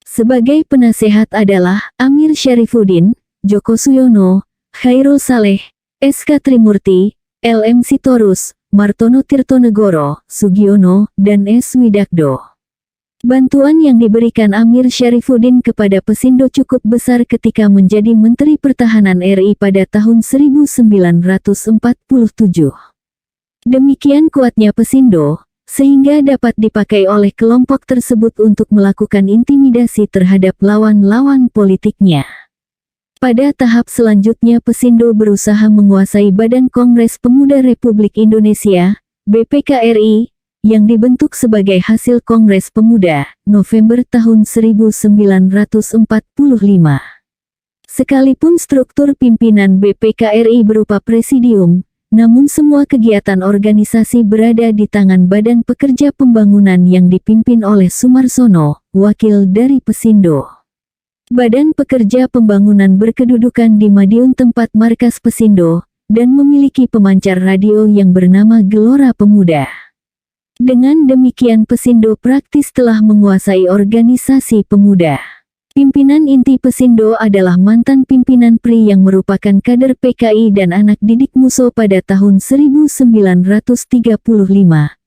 Sebagai penasehat adalah Amir Syarifuddin, Joko Suyono, Khairul Saleh, SK Trimurti, LM Sitorus, Martono Tirtonegoro, Sugiono, dan S. Widakdo. Bantuan yang diberikan Amir Syarifuddin kepada Pesindo cukup besar ketika menjadi Menteri Pertahanan RI pada tahun 1947. Demikian kuatnya Pesindo, sehingga dapat dipakai oleh kelompok tersebut untuk melakukan intimidasi terhadap lawan-lawan politiknya. Pada tahap selanjutnya Pesindo berusaha menguasai Badan Kongres Pemuda Republik Indonesia, BPKRI, yang dibentuk sebagai hasil Kongres Pemuda, November tahun 1945. Sekalipun struktur pimpinan BPKRI berupa presidium, namun semua kegiatan organisasi berada di tangan Badan Pekerja Pembangunan yang dipimpin oleh Sumarsono, wakil dari Pesindo. Badan Pekerja Pembangunan berkedudukan di Madiun tempat markas Pesindo, dan memiliki pemancar radio yang bernama Gelora Pemuda. Dengan demikian Pesindo praktis telah menguasai organisasi pemuda. Pimpinan inti Pesindo adalah mantan pimpinan PRI yang merupakan kader PKI dan anak didik Musso pada tahun 1935,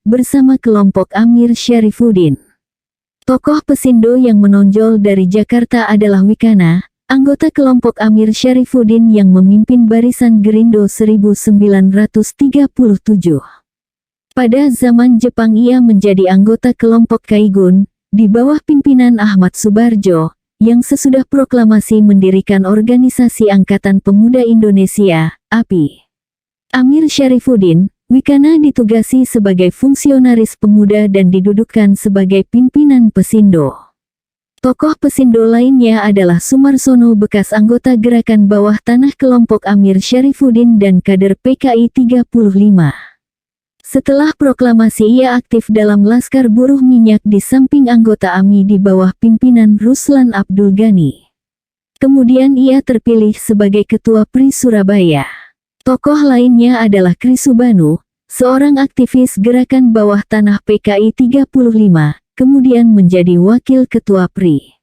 bersama kelompok Amir Syarifuddin. Tokoh Pesindo yang menonjol dari Jakarta adalah Wikana, anggota kelompok Amir Syarifuddin yang memimpin barisan Gerindo 1937. Pada zaman Jepang ia menjadi anggota kelompok Kaigun, di bawah pimpinan Ahmad Subarjo, yang sesudah proklamasi mendirikan Organisasi Angkatan Pemuda Indonesia, API. Amir Syarifuddin, Wikana ditugasi sebagai fungsionaris pemuda dan didudukkan sebagai pimpinan Pesindo. Tokoh Pesindo lainnya adalah Sumarsono bekas anggota gerakan bawah tanah kelompok Amir Syarifuddin dan kader PKI 35. Setelah proklamasi ia aktif dalam Laskar Buruh Minyak di samping anggota AMI di bawah pimpinan Ruslan Abdul Ghani. Kemudian ia terpilih sebagai Ketua PRI Surabaya. Tokoh lainnya adalah Krisubanu, seorang aktivis gerakan bawah tanah PKI 35, kemudian menjadi Wakil Ketua PRI.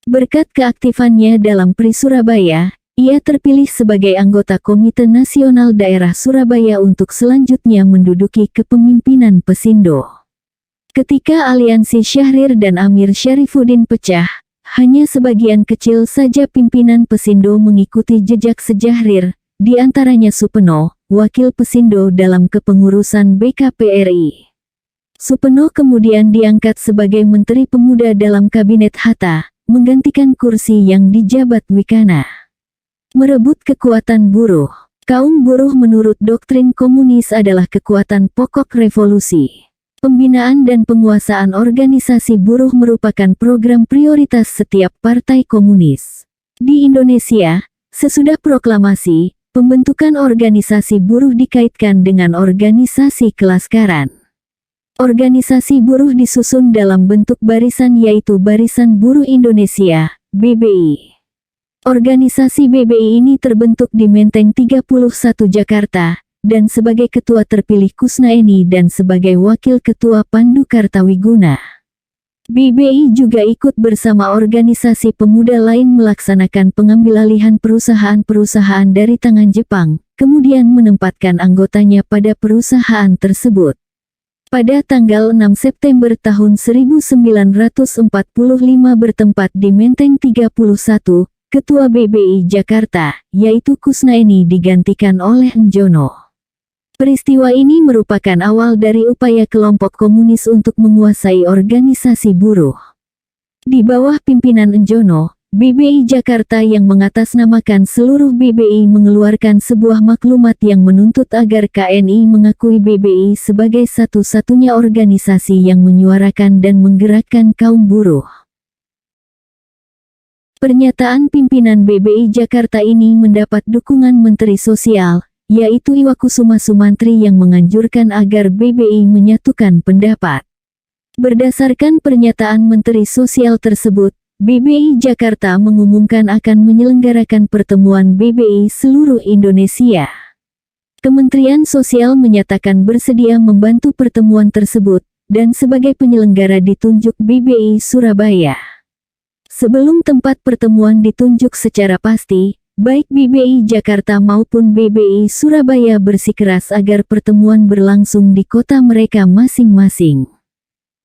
Berkat keaktifannya dalam PRI Surabaya, ia terpilih sebagai anggota Komite Nasional Daerah Surabaya untuk selanjutnya menduduki kepemimpinan Pesindo. Ketika aliansi Syahrir dan Amir Syarifuddin pecah, hanya sebagian kecil saja pimpinan Pesindo mengikuti jejak Syahrir, di antaranya Supeno, wakil Pesindo dalam kepengurusan BKPRI. Supeno kemudian diangkat sebagai Menteri Pemuda dalam Kabinet Hatta, menggantikan kursi yang dijabat Wikana. Merebut kekuatan buruh. Kaum buruh menurut doktrin komunis adalah kekuatan pokok revolusi. Pembinaan dan penguasaan organisasi buruh merupakan program prioritas setiap partai komunis. Di Indonesia, sesudah proklamasi, pembentukan organisasi buruh dikaitkan dengan organisasi kelaskaran. Organisasi buruh disusun dalam bentuk barisan yaitu Barisan Buruh Indonesia, BBI. Organisasi BBI ini terbentuk di Menteng 31 Jakarta, dan sebagai ketua terpilih Kusnaini dan sebagai wakil ketua Pandu Kartawiguna. BBI juga ikut bersama organisasi pemuda lain melaksanakan pengambilalihan perusahaan-perusahaan dari tangan Jepang, kemudian menempatkan anggotanya pada perusahaan tersebut. Pada tanggal 6 September tahun 1945 bertempat di Menteng 31, Ketua BBI Jakarta, yaitu Kusnaini digantikan oleh Enjono. Peristiwa ini merupakan awal dari upaya kelompok komunis untuk menguasai organisasi buruh. Di bawah pimpinan Enjono, BBI Jakarta yang mengatasnamakan seluruh BBI mengeluarkan sebuah maklumat yang menuntut agar KNI mengakui BBI sebagai satu-satunya organisasi yang menyuarakan dan menggerakkan kaum buruh. Pernyataan pimpinan BBI Jakarta ini mendapat dukungan Menteri Sosial, yaitu Iwakusuma Sumantri yang menganjurkan agar BBI menyatukan pendapat. Berdasarkan pernyataan Menteri Sosial tersebut, BBI Jakarta mengumumkan akan menyelenggarakan pertemuan BBI seluruh Indonesia. Kementerian Sosial menyatakan bersedia membantu pertemuan tersebut, dan sebagai penyelenggara ditunjuk BBI Surabaya. Sebelum tempat pertemuan ditunjuk secara pasti, baik BBI Jakarta maupun BBI Surabaya bersikeras agar pertemuan berlangsung di kota mereka masing-masing.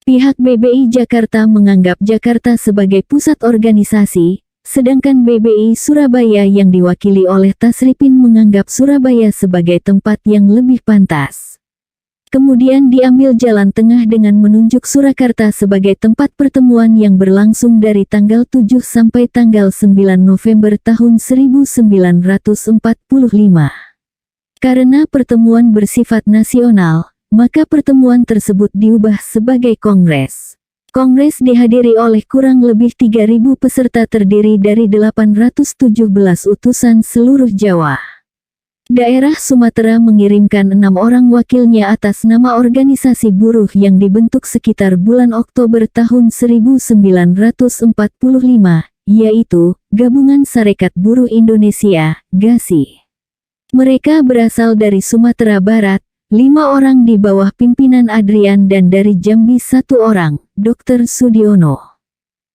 Pihak BBI Jakarta menganggap Jakarta sebagai pusat organisasi, sedangkan BBI Surabaya yang diwakili oleh Tasripin menganggap Surabaya sebagai tempat yang lebih pantas. Kemudian diambil jalan tengah dengan menunjuk Surakarta sebagai tempat pertemuan yang berlangsung dari tanggal 7 sampai tanggal 9 November tahun 1945. Karena pertemuan bersifat nasional, maka pertemuan tersebut diubah sebagai kongres. Kongres dihadiri oleh kurang lebih 3.000 peserta terdiri dari 817 utusan seluruh Jawa. Daerah Sumatera mengirimkan 6 orang wakilnya atas nama organisasi buruh yang dibentuk sekitar bulan Oktober tahun 1945, yaitu Gabungan Sarekat Buruh Indonesia, GASI. Mereka berasal dari Sumatera Barat, 5 orang di bawah pimpinan Adrian dan dari Jambi 1 orang, Dr. Sudiono.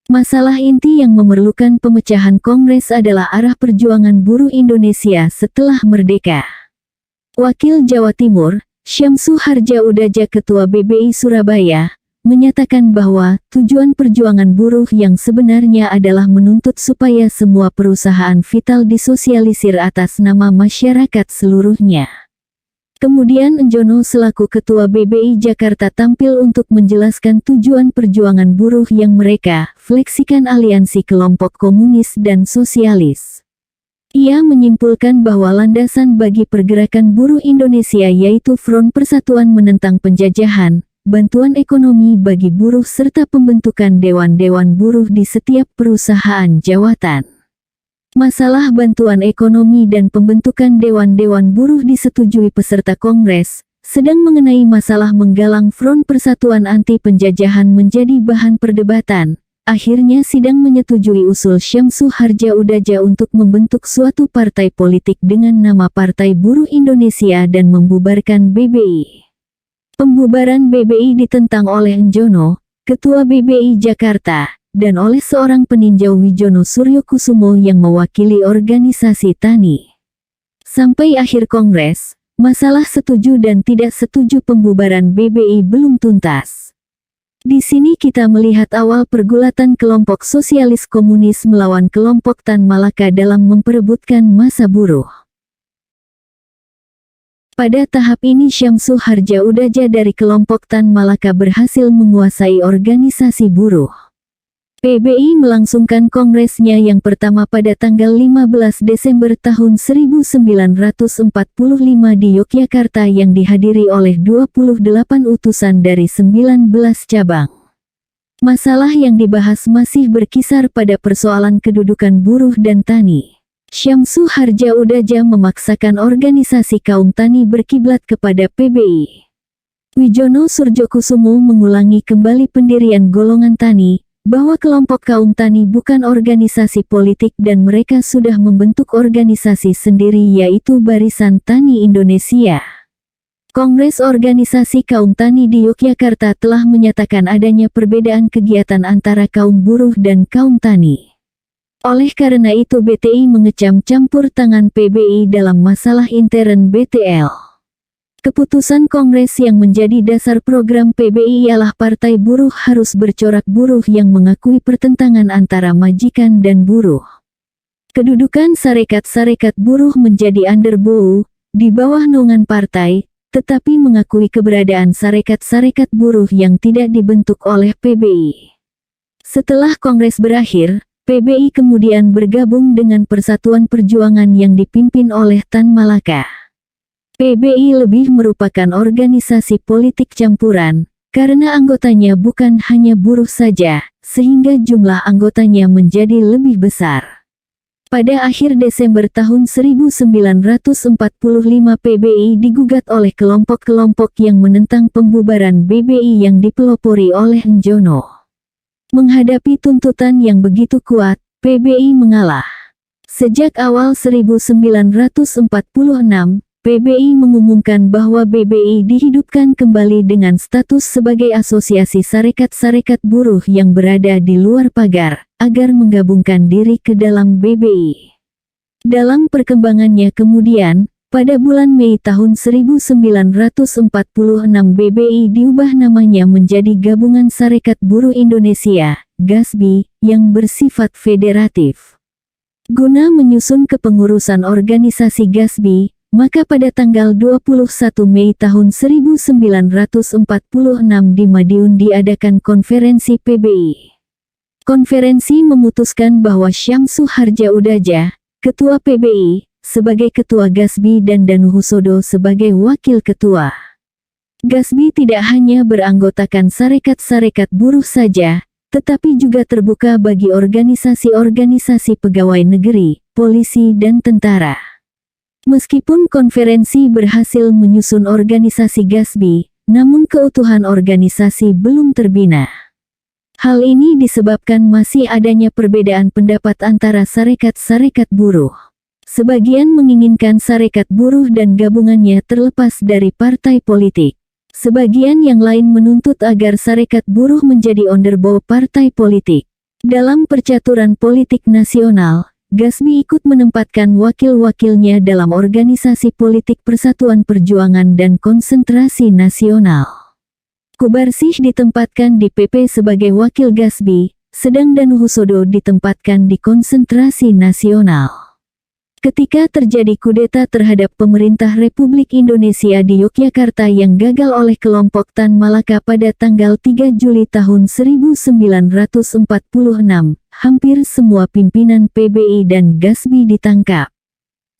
Masalah inti yang memerlukan pemecahan kongres adalah arah perjuangan buruh Indonesia setelah merdeka. Wakil Jawa Timur, Syamsu Harja Udaja Ketua BBI Surabaya, menyatakan bahwa tujuan perjuangan buruh yang sebenarnya adalah menuntut supaya semua perusahaan vital disosialisir atas nama masyarakat seluruhnya. Kemudian Enjono selaku Ketua BBI Jakarta tampil untuk menjelaskan tujuan perjuangan buruh yang mereka fleksikan aliansi kelompok komunis dan sosialis. Ia menyimpulkan bahwa landasan bagi pergerakan buruh Indonesia yaitu Front Persatuan Menentang Penjajahan, bantuan ekonomi bagi buruh serta pembentukan dewan-dewan buruh di setiap perusahaan jawatan. Masalah bantuan ekonomi dan pembentukan dewan-dewan buruh disetujui peserta kongres, sedang mengenai masalah menggalang Front Persatuan Anti Penjajahan menjadi bahan perdebatan. Akhirnya sidang menyetujui usul Syamsu Harja Udaja untuk membentuk suatu partai politik dengan nama Partai Buruh Indonesia dan membubarkan BBI. Pembubaran BBI ditentang oleh Enjono, Ketua BBI Jakarta, dan oleh seorang peninjau Wijono Suryokusumo yang mewakili organisasi tani. Sampai akhir kongres, masalah setuju dan tidak setuju pembubaran BBI belum tuntas. Di sini kita melihat awal pergulatan kelompok sosialis komunis melawan kelompok Tan Malaka dalam memperebutkan masa buruh. Pada tahap ini Syamsu Harja Udaja dari kelompok Tan Malaka berhasil menguasai organisasi buruh. PBI melangsungkan kongresnya yang pertama pada tanggal 15 Desember tahun 1945 di Yogyakarta yang dihadiri oleh 28 utusan dari 19 cabang. Masalah yang dibahas masih berkisar pada persoalan kedudukan buruh dan tani. Syamsu Harja Udaja memaksakan organisasi kaum tani berkiblat kepada PBI. Wijono Surjokusumo mengulangi kembali pendirian golongan tani, bahwa kelompok kaum tani bukan organisasi politik dan mereka sudah membentuk organisasi sendiri yaitu Barisan Tani Indonesia. Kongres Organisasi Kaum Tani di Yogyakarta telah menyatakan adanya perbedaan kegiatan antara kaum buruh dan kaum tani. Oleh karena itu BTI mengecam campur tangan PBI dalam masalah intern BTL. Keputusan Kongres yang menjadi dasar program PBI ialah Partai Buruh harus bercorak buruh yang mengakui pertentangan antara majikan dan buruh. Kedudukan sarekat-sarekat buruh menjadi underbow, di bawah naungan partai, tetapi mengakui keberadaan sarekat-sarekat buruh yang tidak dibentuk oleh PBI. Setelah Kongres berakhir, PBI kemudian bergabung dengan Persatuan Perjuangan yang dipimpin oleh Tan Malaka. PBI lebih merupakan organisasi politik campuran, karena anggotanya bukan hanya buruh saja, sehingga jumlah anggotanya menjadi lebih besar. Pada akhir Desember tahun 1945 PBI digugat oleh kelompok-kelompok yang menentang pembubaran BBI yang dipelopori oleh Njono. Menghadapi tuntutan yang begitu kuat, PBI mengalah. Sejak awal 1946, PBI mengumumkan bahwa BBI dihidupkan kembali dengan status sebagai asosiasi sarekat-sarekat buruh yang berada di luar pagar, agar menggabungkan diri ke dalam BBI. Dalam perkembangannya kemudian, pada bulan Mei tahun 1946 BBI diubah namanya menjadi Gabungan Sarekat Buruh Indonesia, GASBI, yang bersifat federatif. Guna menyusun kepengurusan organisasi GASBI, maka pada tanggal 21 Mei tahun 1946 di Madiun diadakan konferensi PBI. Konferensi memutuskan bahwa Syamsu Hardja Udaja, Ketua PBI, sebagai Ketua GASBI dan Danu Husodo sebagai Wakil Ketua. GASBI tidak hanya beranggotakan sarekat-sarekat buruh saja, tetapi juga terbuka bagi organisasi-organisasi pegawai negeri, polisi dan tentara. Meskipun konferensi berhasil menyusun organisasi GASBI, namun keutuhan organisasi belum terbina. Hal ini disebabkan masih adanya perbedaan pendapat antara sarekat-sarekat buruh. Sebagian menginginkan sarekat buruh dan gabungannya terlepas dari partai politik. Sebagian yang lain menuntut agar sarekat buruh menjadi onderbau partai politik. Dalam percaturan politik nasional, GASBI ikut menempatkan wakil-wakilnya dalam organisasi politik Persatuan Perjuangan dan Konsentrasi Nasional. Kubarsih ditempatkan di PP sebagai wakil GASBI, sedang Danu Husodo ditempatkan di Konsentrasi Nasional. Ketika terjadi kudeta terhadap pemerintah Republik Indonesia di Yogyakarta yang gagal oleh kelompok Tan Malaka pada tanggal 3 Juli tahun 1946, hampir semua pimpinan PBI dan GASBI ditangkap.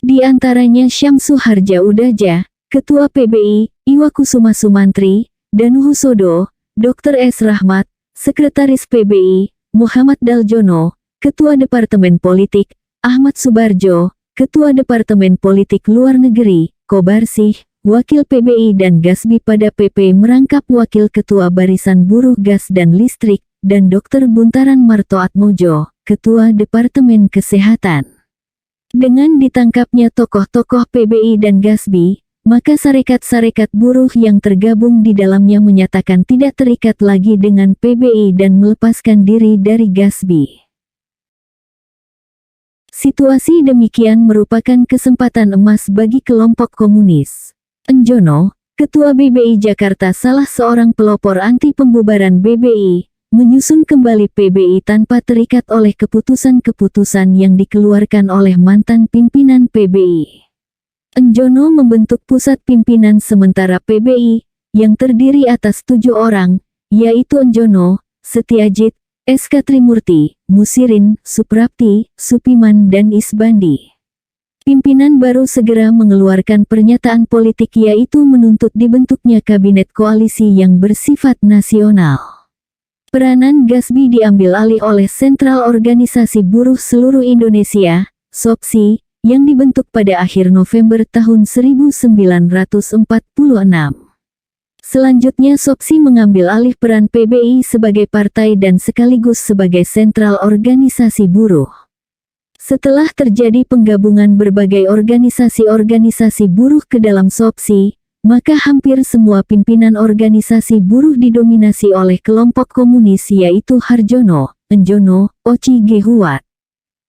Di antaranya Syamsu Hardja Udaja, Ketua PBI, Iwakusuma Sumantri, Danu Husodo, Dr. S. Rahmat, Sekretaris PBI, Muhammad Daljono, Ketua Departemen Politik, Ahmad Subarjo, Ketua Departemen Politik Luar Negeri, Kobarsih, Wakil PBI dan GASBI pada PP merangkap Wakil Ketua Barisan Buruh Gas dan Listrik, dan Dr. Buntaran Martoatmojo, Ketua Departemen Kesehatan. Dengan ditangkapnya tokoh-tokoh PBI dan GASBI, maka sarekat-sarekat buruh yang tergabung di dalamnya menyatakan tidak terikat lagi dengan PBI dan melepaskan diri dari GASBI. Situasi demikian merupakan kesempatan emas bagi kelompok komunis. Njono, Ketua BBI Jakarta salah seorang pelopor anti pembubaran BBI, menyusun kembali PBI tanpa terikat oleh keputusan-keputusan yang dikeluarkan oleh mantan pimpinan PBI. Njono membentuk pusat pimpinan sementara PBI, yang terdiri atas 7 orang, yaitu Njono, Setiajit, SK Trimurti, Musirin, Suprapti, Supiman dan Isbandi. Pimpinan baru segera mengeluarkan pernyataan politik yaitu menuntut dibentuknya kabinet koalisi yang bersifat nasional. Peranan GASBI diambil alih oleh Sentral Organisasi Buruh Seluruh Indonesia, SOPSI, yang dibentuk pada akhir November tahun 1946. Selanjutnya SOPSI mengambil alih peran PBI sebagai partai dan sekaligus sebagai sentral organisasi buruh. Setelah terjadi penggabungan berbagai organisasi-organisasi buruh ke dalam SOPSI, maka hampir semua pimpinan organisasi buruh didominasi oleh kelompok komunis yaitu Harjono, Njono, Oci Gehuat.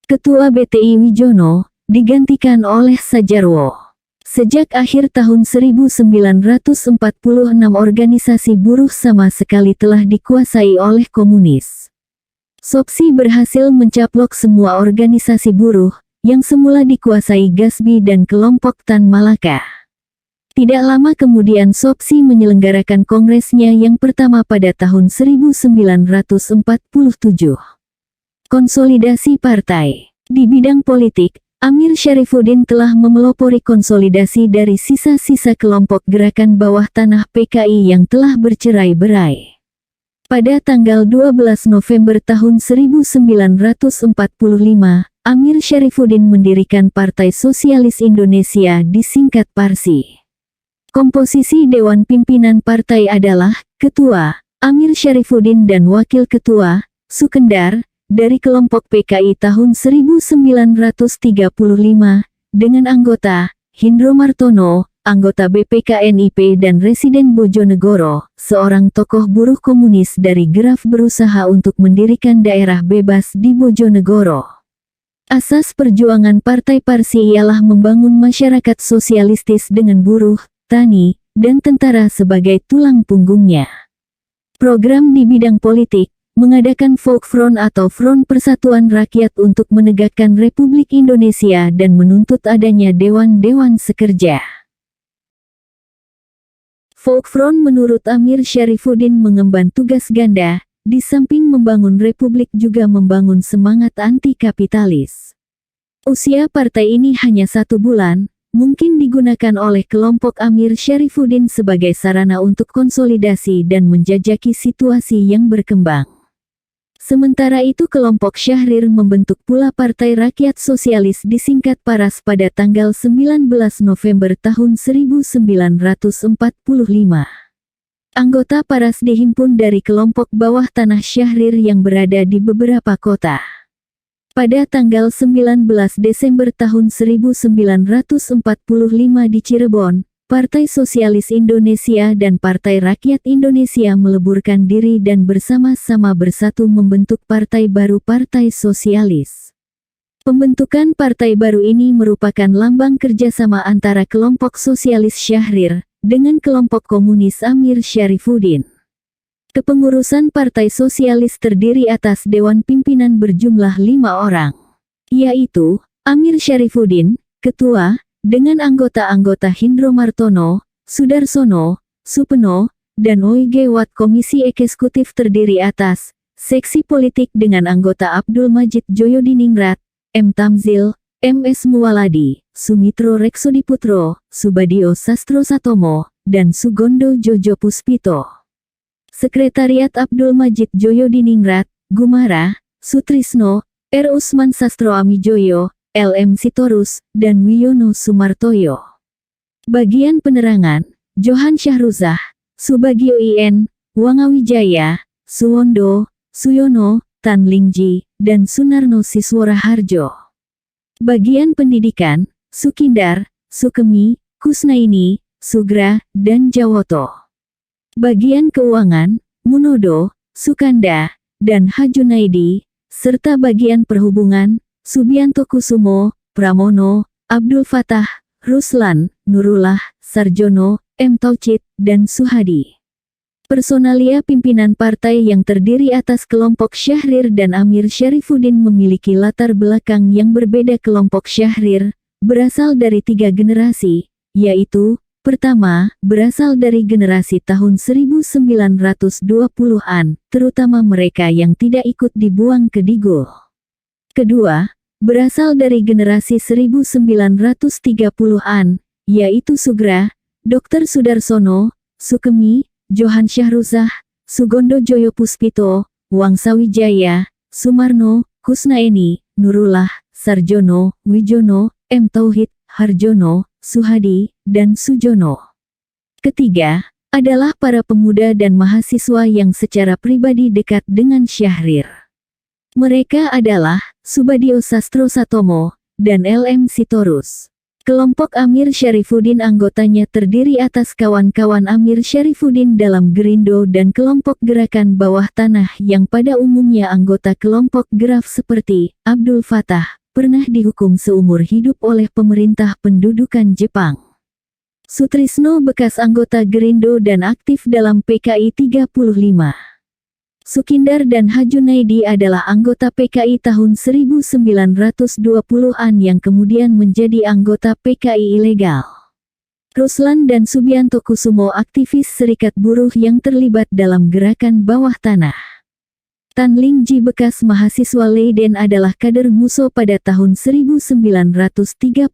Ketua BTI Wijono digantikan oleh Sajarwo. Sejak akhir tahun 1946 organisasi buruh sama sekali telah dikuasai oleh komunis. SOPSI berhasil mencaplok semua organisasi buruh, yang semula dikuasai GASBI dan kelompok Tan Malaka. Tidak lama kemudian SOPSI menyelenggarakan kongresnya yang pertama pada tahun 1947. Konsolidasi partai. Di bidang politik, Amir Syarifuddin telah memelopori konsolidasi dari sisa-sisa kelompok gerakan bawah tanah PKI yang telah bercerai-berai. Pada tanggal 12 November tahun 1945, Amir Syarifuddin mendirikan Partai Sosialis Indonesia disingkat PARSI. Komposisi Dewan Pimpinan Partai adalah Ketua, Amir Syarifuddin dan Wakil Ketua, Sukendar, dari kelompok PKI tahun 1935, dengan anggota, Hindro Martono, anggota BPKNIP dan Residen Bojonegoro, seorang tokoh buruh komunis dari Graf berusaha untuk mendirikan daerah bebas di Bojonegoro. Asas perjuangan Partai PARSI ialah membangun masyarakat sosialistis dengan buruh, tani, dan tentara sebagai tulang punggungnya. Program di bidang politik, mengadakan Volksfront atau Front Persatuan Rakyat untuk menegakkan Republik Indonesia dan menuntut adanya dewan-dewan sekerja. Volksfront menurut Amir Syarifuddin mengemban tugas ganda, di samping membangun republik juga membangun semangat anti-kapitalis. Usia partai ini hanya 1 bulan, mungkin digunakan oleh kelompok Amir Syarifuddin sebagai sarana untuk konsolidasi dan menjajaki situasi yang berkembang. Sementara itu kelompok Syahrir membentuk pula Partai Rakyat Sosialis disingkat PARAS pada tanggal 19 November tahun 1945. Anggota PARAS dihimpun dari kelompok bawah tanah Syahrir yang berada di beberapa kota. Pada tanggal 19 Desember tahun 1945 di Cirebon, Partai Sosialis Indonesia dan Partai Rakyat Indonesia meleburkan diri dan bersama-sama bersatu membentuk partai baru Partai Sosialis. Pembentukan partai baru ini merupakan lambang kerjasama antara kelompok sosialis Syahrir dengan kelompok komunis Amir Syarifuddin. Kepengurusan Partai Sosialis terdiri atas Dewan Pimpinan berjumlah 5 orang, yaitu Amir Syarifuddin, Ketua, dengan anggota-anggota Hindro Martono, Sudarsono, Supeno, dan Oige Wat. Komisi Eksekutif terdiri atas Seksi Politik dengan anggota Abdul Majid Joyodiningrat, M. Tamzil, M. S. Muwaladi, Sumitro Reksodiputro, Subadio Sastro Satomo, dan Sugondo Jojo Puspito. Sekretariat Abdul Majid Joyodiningrat, Gumara, Sutrisno, R. Usman Sastro Amijoyo, L.M. Sitorus, dan Wiono Sumartoyo. Bagian penerangan, Johan Syahruzah, Subagio IN, Wangawijaya, Suwondo, Suyono, Tan Lingji, dan Sunarno Siswara Harjo. Bagian pendidikan, Sukindar, Sukemi, Kusnaini, Sugra, dan Jawoto. Bagian keuangan, Munodo, Sukanda, dan Hajunaidi, serta bagian perhubungan, Subianto Kusumo, Pramono, Abdul Fatah, Ruslan, Nurullah, Sarjono, M. Taucid, dan Suhadi. Personalia pimpinan partai yang terdiri atas kelompok Syahrir dan Amir Syarifuddin memiliki latar belakang yang berbeda. Kelompok Syahrir berasal dari 3 generasi, yaitu, pertama, berasal dari generasi tahun 1920-an, terutama mereka yang tidak ikut dibuang ke Digul. Kedua, berasal dari generasi 1930-an, yaitu Sugra, Dr. Sudarsono, Sukemi, Johan Syahruzah, Sugondo Joyo Puspito, Wangsawijaya, Sumarno, Kusnaini, Nurullah, Sarjono, Wijono, M. Tauhid, Harjono, Suhadi, dan Sujono. Ketiga, adalah para pemuda dan mahasiswa yang secara pribadi dekat dengan Syahrir. Mereka adalah Subadio Sastro Satomo dan L.M. Sitorus. Kelompok Amir Syarifuddin anggotanya terdiri atas kawan-kawan Amir Syarifuddin dalam Gerindo dan kelompok gerakan bawah tanah yang pada umumnya anggota kelompok Graf seperti Abdul Fatah, pernah dihukum seumur hidup oleh pemerintah pendudukan Jepang. Sutrisno bekas anggota Gerindo dan aktif dalam PKI 35. Sukindar dan Hajunaidi adalah anggota PKI tahun 1920-an yang kemudian menjadi anggota PKI ilegal. Ruslan dan Subianto Kusumo aktivis serikat buruh yang terlibat dalam gerakan bawah tanah. Tan Lingji bekas mahasiswa Leiden adalah kader MUSO pada tahun 1935.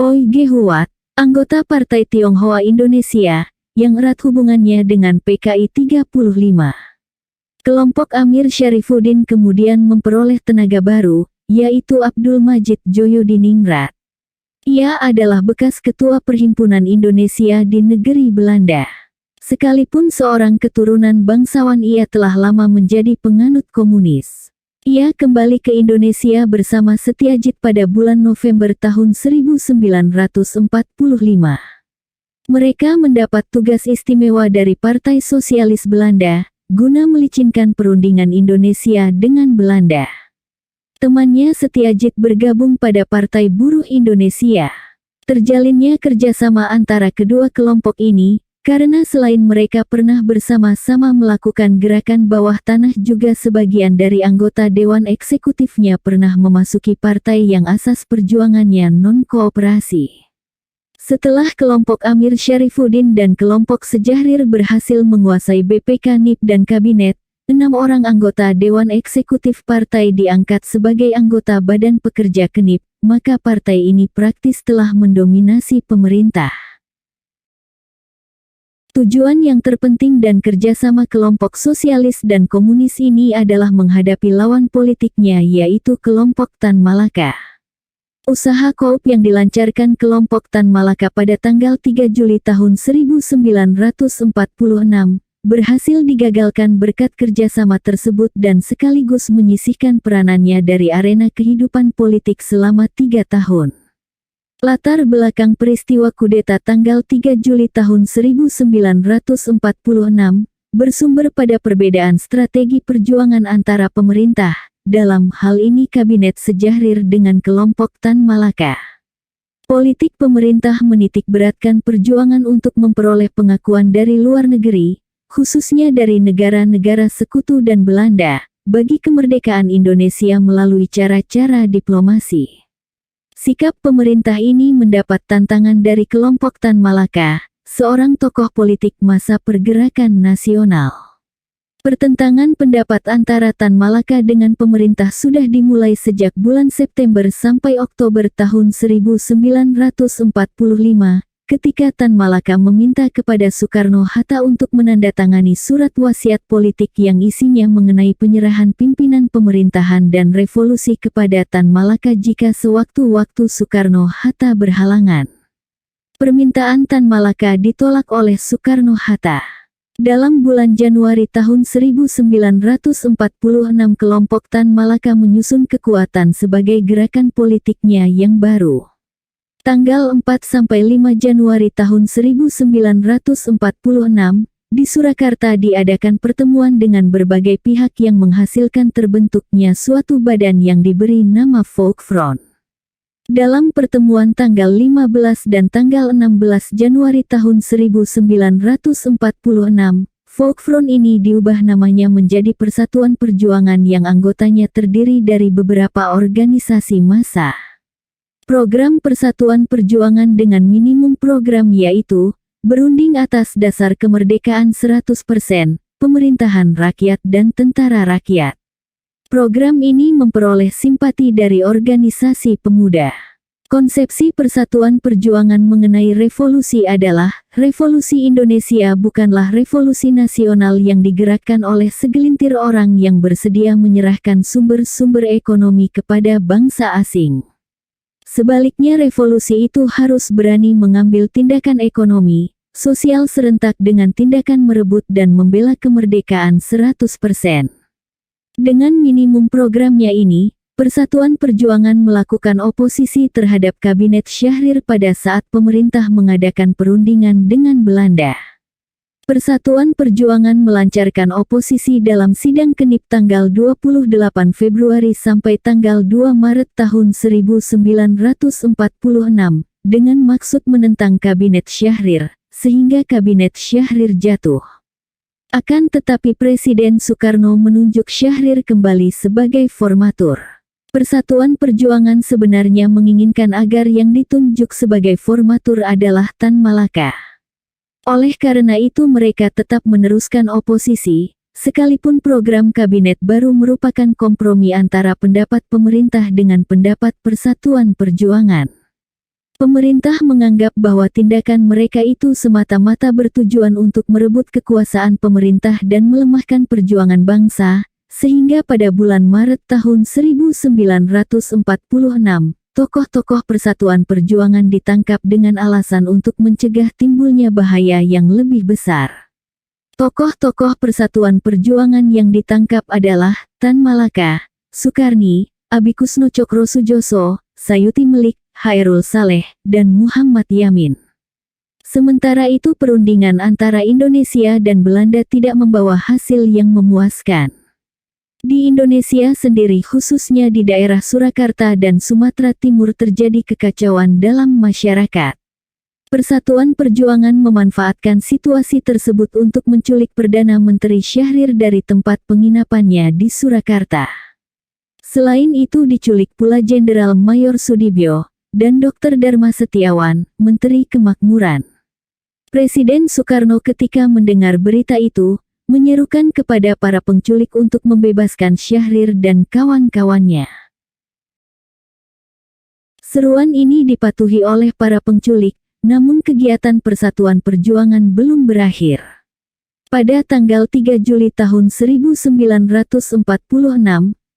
Oi Ge-huat, anggota Partai Tionghoa Indonesia, yang erat hubungannya dengan PKI 35. Kelompok Amir Syarifuddin kemudian memperoleh tenaga baru, yaitu Abdul Majid Joyodiningrat. Ia adalah bekas ketua Perhimpunan Indonesia di negeri Belanda. Sekalipun seorang keturunan bangsawan, ia telah lama menjadi penganut komunis. Ia kembali ke Indonesia bersama Setiajid pada bulan November tahun 1945. Mereka mendapat tugas istimewa dari Partai Sosialis Belanda, guna melicinkan perundingan Indonesia dengan Belanda. Temannya Setiajid bergabung pada Partai Buruh Indonesia. Terjalinnya kerjasama antara kedua kelompok ini, karena selain mereka pernah bersama-sama melakukan gerakan bawah tanah, juga sebagian dari anggota Dewan Eksekutifnya pernah memasuki partai yang asas perjuangannya non-kooperasi. Setelah kelompok Amir Syarifuddin dan kelompok Sejahrir berhasil menguasai BPK NIP dan Kabinet, 6 orang anggota Dewan Eksekutif Partai diangkat sebagai anggota Badan Pekerja KNIP, maka partai ini praktis telah mendominasi pemerintah. Tujuan yang terpenting dan kerjasama kelompok sosialis dan komunis ini adalah menghadapi lawan politiknya, yaitu kelompok Tan Malaka. Usaha koup yang dilancarkan kelompok Tan Malaka pada tanggal 3 Juli tahun 1946, berhasil digagalkan berkat kerjasama tersebut dan sekaligus menyisihkan peranannya dari arena kehidupan politik selama 3 tahun. Latar belakang peristiwa kudeta tanggal 3 Juli tahun 1946, bersumber pada perbedaan strategi perjuangan antara pemerintah, dalam hal ini Kabinet Sejahrir dengan kelompok Tan Malaka. Politik pemerintah menitik beratkan perjuangan untuk memperoleh pengakuan dari luar negeri, khususnya dari negara-negara sekutu dan Belanda, bagi kemerdekaan Indonesia melalui cara-cara diplomasi. Sikap pemerintah ini mendapat tantangan dari kelompok Tan Malaka, seorang tokoh politik masa pergerakan nasional. Pertentangan pendapat antara Tan Malaka dengan pemerintah sudah dimulai sejak bulan September sampai Oktober tahun 1945, ketika Tan Malaka meminta kepada Soekarno-Hatta untuk menandatangani surat wasiat politik yang isinya mengenai penyerahan pimpinan pemerintahan dan revolusi kepada Tan Malaka jika sewaktu-waktu Soekarno-Hatta berhalangan. Permintaan Tan Malaka ditolak oleh Soekarno-Hatta. Dalam bulan Januari tahun 1946, kelompok Tan Malaka menyusun kekuatan sebagai gerakan politiknya yang baru. Tanggal 4-5 Januari tahun 1946, di Surakarta diadakan pertemuan dengan berbagai pihak yang menghasilkan terbentuknya suatu badan yang diberi nama Folk Front. Dalam pertemuan tanggal 15 dan tanggal 16 Januari tahun 1946, Folk Front ini diubah namanya menjadi Persatuan Perjuangan yang anggotanya terdiri dari beberapa organisasi massa. Program Persatuan Perjuangan dengan minimum program yaitu, berunding atas dasar kemerdekaan 100%, pemerintahan rakyat dan tentara rakyat. Program ini memperoleh simpati dari organisasi pemuda. Konsepsi Persatuan Perjuangan mengenai revolusi adalah, revolusi Indonesia bukanlah revolusi nasional yang digerakkan oleh segelintir orang yang bersedia menyerahkan sumber-sumber ekonomi kepada bangsa asing. Sebaliknya revolusi itu harus berani mengambil tindakan ekonomi, sosial serentak dengan tindakan merebut dan membela kemerdekaan 100%. Dengan minimum programnya ini, Persatuan Perjuangan melakukan oposisi terhadap Kabinet Syahrir pada saat pemerintah mengadakan perundingan dengan Belanda. Persatuan Perjuangan melancarkan oposisi dalam sidang KNIP tanggal 28 Februari sampai tanggal 2 Maret tahun 1946, dengan maksud menentang Kabinet Syahrir, sehingga Kabinet Syahrir jatuh. Akan tetapi Presiden Soekarno menunjuk Syahrir kembali sebagai formatur. Persatuan Perjuangan sebenarnya menginginkan agar yang ditunjuk sebagai formatur adalah Tan Malaka. Oleh karena itu mereka tetap meneruskan oposisi, Sekalipun program kabinet baru merupakan kompromi antara pendapat pemerintah dengan pendapat Persatuan Perjuangan. Pemerintah menganggap bahwa tindakan mereka itu semata-mata bertujuan untuk merebut kekuasaan pemerintah dan melemahkan perjuangan bangsa, sehingga pada bulan Maret tahun 1946, tokoh-tokoh Persatuan Perjuangan ditangkap dengan alasan untuk mencegah timbulnya bahaya yang lebih besar. Tokoh-tokoh Persatuan Perjuangan yang ditangkap adalah Tan Malaka, Sukarni, Abikusno Cokrosujoso, Sayuti Melik, Hairul Saleh, dan Muhammad Yamin. Sementara itu perundingan antara Indonesia dan Belanda tidak membawa hasil yang memuaskan. Di Indonesia sendiri khususnya di daerah Surakarta dan Sumatera Timur terjadi kekacauan dalam masyarakat. Persatuan Perjuangan memanfaatkan situasi tersebut untuk menculik Perdana Menteri Syahrir dari tempat penginapannya di Surakarta. Selain itu diculik pula Jenderal Mayor Sudibyo dan Dr. Dharma Setiawan, Menteri Kemakmuran. Presiden Soekarno ketika mendengar berita itu, menyerukan kepada para penculik untuk membebaskan Syahrir dan kawan-kawannya. Seruan ini dipatuhi oleh para penculik, namun kegiatan Persatuan Perjuangan belum berakhir. Pada tanggal 3 Juli tahun 1946,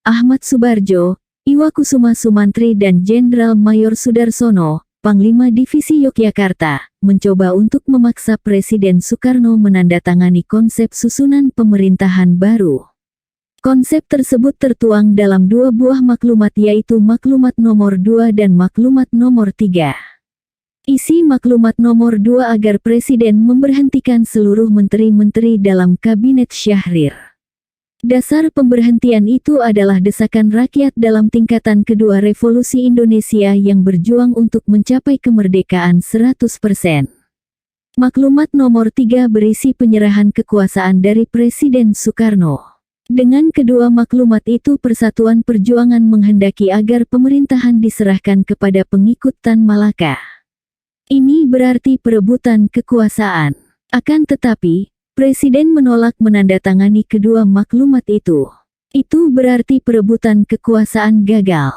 Ahmad Subarjo, Iwakusuma Sumantri dan Jenderal Mayor Sudarsono, Panglima Divisi Yogyakarta, mencoba untuk memaksa Presiden Soekarno menandatangani konsep susunan pemerintahan baru. Konsep tersebut tertuang dalam dua buah maklumat yaitu Maklumat Nomor 2 dan Maklumat Nomor 3. Isi Maklumat Nomor 2 agar Presiden memberhentikan seluruh menteri-menteri dalam Kabinet Syahrir. Dasar pemberhentian itu adalah desakan rakyat dalam tingkatan kedua revolusi Indonesia yang berjuang untuk mencapai kemerdekaan 100%. Maklumat nomor 3 berisi penyerahan kekuasaan dari Presiden Soekarno. Dengan kedua maklumat itu Persatuan Perjuangan menghendaki agar pemerintahan diserahkan kepada pengikut Tan Malaka. Ini berarti perebutan kekuasaan. Akan tetapi, Presiden menolak menandatangani kedua maklumat itu. Itu berarti perebutan kekuasaan gagal.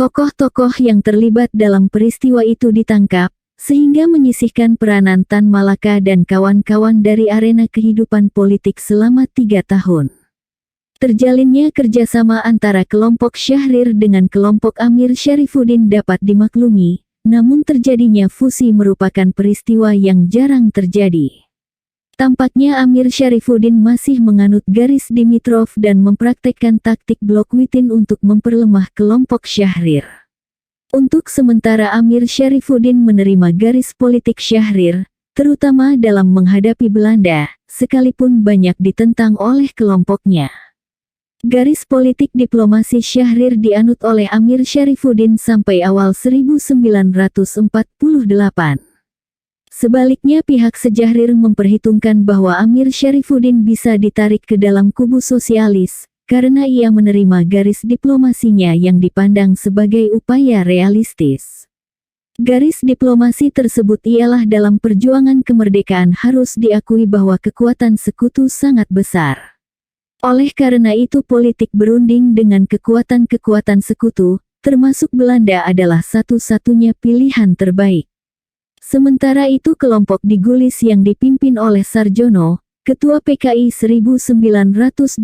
Tokoh-tokoh yang terlibat dalam peristiwa itu ditangkap, sehingga menyisihkan peranan Tan Malaka dan kawan-kawan dari arena kehidupan politik selama 3 tahun. Terjalinnya kerjasama antara kelompok Syahrir dengan kelompok Amir Syarifuddin dapat dimaklumi, namun terjadinya fusi merupakan peristiwa yang jarang terjadi. Tampaknya Amir Syarifuddin masih menganut garis Dimitrov dan mempraktekkan taktik Blok Witin untuk memperlemah kelompok Syahrir. Untuk sementara Amir Syarifuddin menerima garis politik Syahrir, terutama dalam menghadapi Belanda, sekalipun banyak ditentang oleh kelompoknya. Garis politik diplomasi Syahrir dianut oleh Amir Syarifuddin sampai awal 1948. Sebaliknya pihak Syahrir memperhitungkan bahwa Amir Syarifuddin bisa ditarik ke dalam kubu sosialis, karena ia menerima garis diplomasinya yang dipandang sebagai upaya realistis. Garis diplomasi tersebut ialah dalam perjuangan kemerdekaan harus diakui bahwa kekuatan sekutu sangat besar. Oleh karena itu politik berunding dengan kekuatan-kekuatan sekutu, termasuk Belanda adalah satu-satunya pilihan terbaik. Sementara itu kelompok Digulis yang dipimpin oleh Sarjono, Ketua PKI 1926,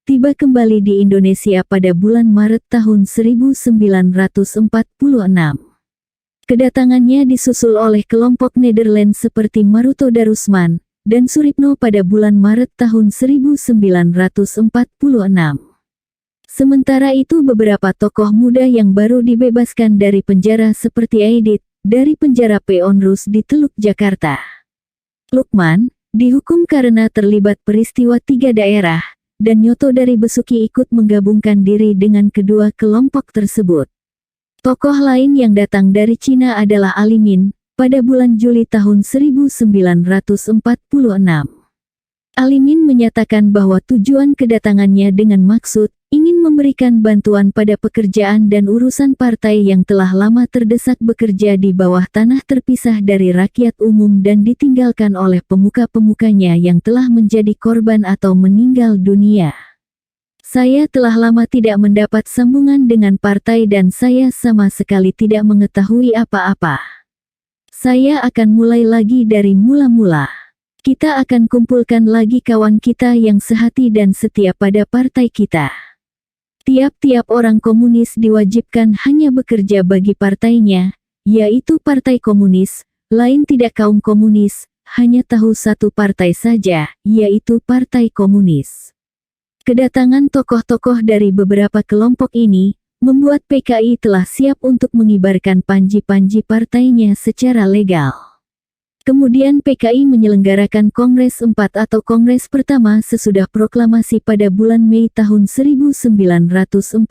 tiba kembali di Indonesia pada bulan Maret tahun 1946. Kedatangannya disusul oleh kelompok Nederland seperti Maruto Darusman dan Suripno pada bulan Maret tahun 1946. Sementara itu beberapa tokoh muda yang baru dibebaskan dari penjara seperti Aidit, dari penjara P.Onrus di Teluk Jakarta. Lukman, dihukum karena terlibat peristiwa 3 daerah, dan Nyoto dari Besuki ikut menggabungkan diri dengan kedua kelompok tersebut. Tokoh lain yang datang dari Cina adalah Alimin, pada bulan Juli tahun 1946. Alimin menyatakan bahwa tujuan kedatangannya dengan maksud ingin memberikan bantuan pada pekerjaan dan urusan partai yang telah lama terdesak bekerja di bawah tanah terpisah dari rakyat umum dan ditinggalkan oleh pemuka-pemukanya yang telah menjadi korban atau meninggal dunia. Saya telah lama tidak mendapat sambungan dengan partai dan saya sama sekali tidak mengetahui apa-apa. Saya akan mulai lagi dari mula-mula. Kita akan kumpulkan lagi kawan kita yang sehati dan setia pada partai kita. Tiap-tiap orang komunis diwajibkan hanya bekerja bagi partainya, yaitu Partai Komunis, lain tidak kaum komunis, hanya tahu satu partai saja, yaitu Partai Komunis. Kedatangan tokoh-tokoh dari beberapa kelompok ini, membuat PKI telah siap untuk mengibarkan panji-panji partainya secara legal. Kemudian PKI menyelenggarakan Kongres 4 atau Kongres pertama sesudah proklamasi pada bulan Mei tahun 1946.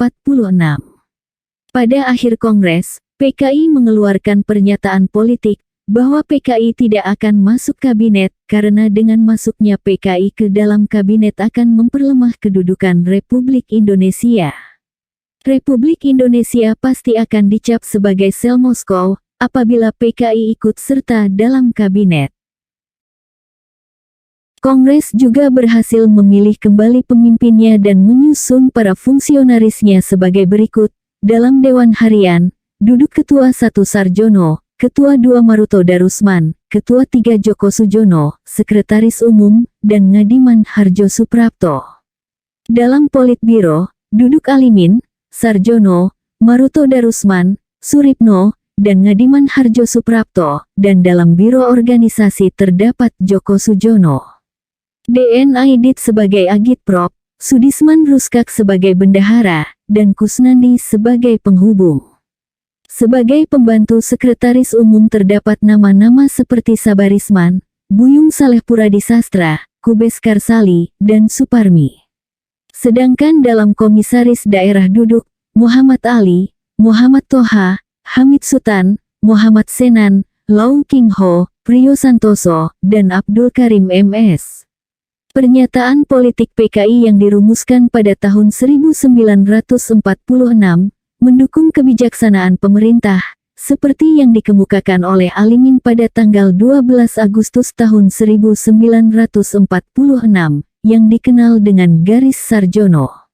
Pada akhir Kongres, PKI mengeluarkan pernyataan politik bahwa PKI tidak akan masuk kabinet karena dengan masuknya PKI ke dalam kabinet akan memperlemah kedudukan Republik Indonesia. Republik Indonesia pasti akan dicap sebagai sel Moskow apabila PKI ikut serta dalam kabinet. Kongres juga berhasil memilih kembali pemimpinnya dan menyusun para fungsionarisnya sebagai berikut. Dalam Dewan Harian, duduk Ketua 1 Sarjono, Ketua 2 Maruto Darusman, Ketua 3 Djoko Sujono, Sekretaris Umum, dan Ngadiman Harjo Suprapto. Dalam Politbiro, duduk Alimin, Sarjono, Maruto Darusman, Suripno, dan Ngadiman Harjo Suprapto, dan dalam Biro Organisasi terdapat Djoko Sujono. DN Aidit sebagai Agitprop, Sudisman Ruskak sebagai Bendahara, dan Kusnandi sebagai penghubung. Sebagai pembantu Sekretaris Umum terdapat nama-nama seperti Sabarisman, Buyung Saleh Puradisastra, Kubes Karsali, dan Suparmi. Sedangkan dalam Komisaris Daerah duduk, Muhammad Ali, Muhammad Toha, Hamid Sutan, Muhammad Senan, Lau King Ho, Priyo Santoso, dan Abdul Karim MS. Pernyataan politik PKI yang dirumuskan pada tahun 1946, mendukung kebijaksanaan pemerintah, seperti yang dikemukakan oleh Alimin pada tanggal 12 Agustus tahun 1946, yang dikenal dengan Garis Sarjono.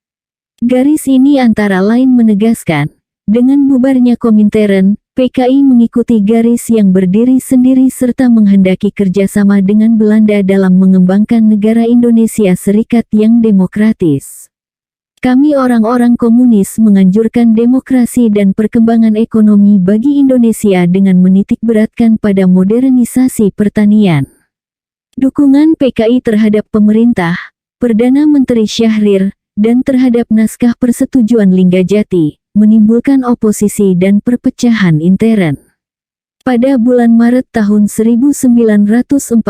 Garis ini antara lain menegaskan, dengan bubarnya Komintern, PKI mengikuti garis yang berdiri sendiri serta menghendaki kerjasama dengan Belanda dalam mengembangkan negara Indonesia Serikat yang demokratis. Kami orang-orang komunis menganjurkan demokrasi dan perkembangan ekonomi bagi Indonesia dengan menitik beratkan pada modernisasi pertanian. Dukungan PKI terhadap pemerintah, Perdana Menteri Syahrir, dan terhadap naskah persetujuan Linggajati, menimbulkan oposisi dan perpecahan intern. Pada bulan Maret tahun 1947,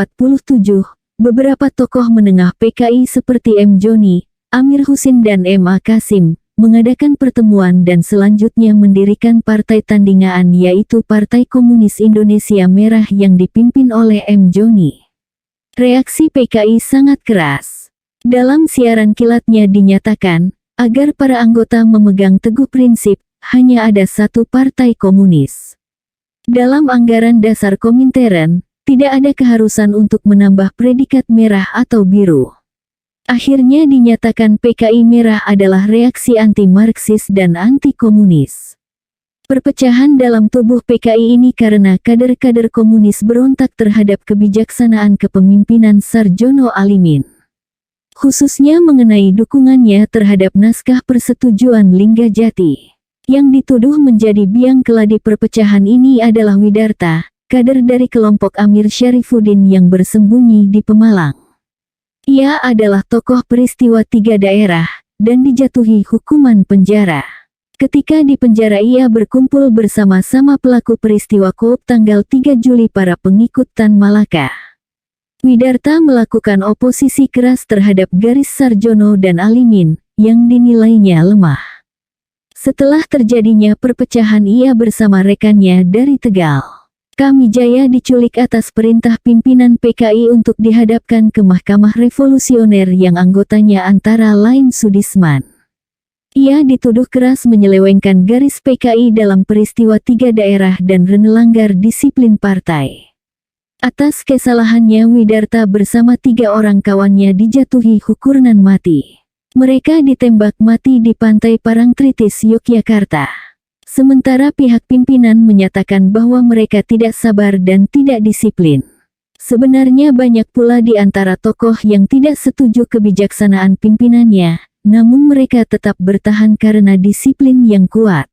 beberapa tokoh menengah PKI seperti M. Joni, Amir Husin dan M. A. Kasim, mengadakan pertemuan dan selanjutnya mendirikan partai tandingan yaitu Partai Komunis Indonesia Merah yang dipimpin oleh M. Joni. Reaksi PKI sangat keras. Dalam siaran kilatnya dinyatakan, agar para anggota memegang teguh prinsip, hanya ada satu partai komunis. Dalam anggaran dasar Komintern, tidak ada keharusan untuk menambah predikat merah atau biru. Akhirnya dinyatakan PKI merah adalah reaksi anti-Marxis dan anti-komunis. Perpecahan dalam tubuh PKI ini karena kader-kader komunis berontak terhadap kebijaksanaan kepemimpinan Sarjono Alimin. Khususnya mengenai dukungannya terhadap naskah persetujuan Linggajati. Yang dituduh menjadi biang keladi perpecahan ini adalah Widarta, kader dari kelompok Amir Syarifuddin yang bersembunyi di Pemalang. Ia adalah tokoh peristiwa 3 daerah, dan dijatuhi hukuman penjara. Ketika di penjara ia berkumpul bersama-sama pelaku peristiwa Koop tanggal 3 Juli para pengikut Tan Malaka. Widarta melakukan oposisi keras terhadap Garis Sarjono dan Alimin, yang dinilainya lemah. Setelah terjadinya perpecahan ia bersama rekannya dari Tegal. Kamijaya diculik atas perintah pimpinan PKI untuk dihadapkan ke Mahkamah Revolusioner yang anggotanya antara lain Sudisman. Ia dituduh keras menyelewengkan garis PKI dalam peristiwa 3 daerah dan melanggar disiplin partai. Atas kesalahannya Widarta bersama 3 orang kawannya dijatuhi hukuman mati. Mereka ditembak mati di Pantai Parangtritis, Yogyakarta. Sementara pihak pimpinan menyatakan bahwa mereka tidak sabar dan tidak disiplin. Sebenarnya banyak pula di antara tokoh yang tidak setuju kebijaksanaan pimpinannya, namun mereka tetap bertahan karena disiplin yang kuat.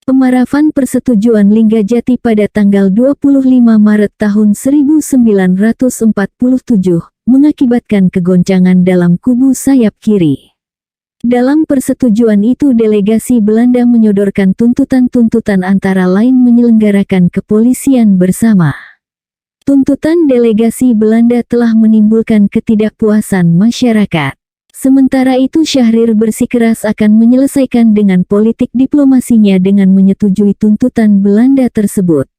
Pemarahan persetujuan Linggajati pada tanggal 25 Maret tahun 1947 mengakibatkan kegoncangan dalam kubu sayap kiri. Dalam persetujuan itu delegasi Belanda menyodorkan tuntutan-tuntutan antara lain menyelenggarakan kepolisian bersama. Tuntutan delegasi Belanda telah menimbulkan ketidakpuasan masyarakat. Sementara itu Syahrir bersikeras akan menyelesaikan dengan politik diplomasinya dengan menyetujui tuntutan Belanda tersebut.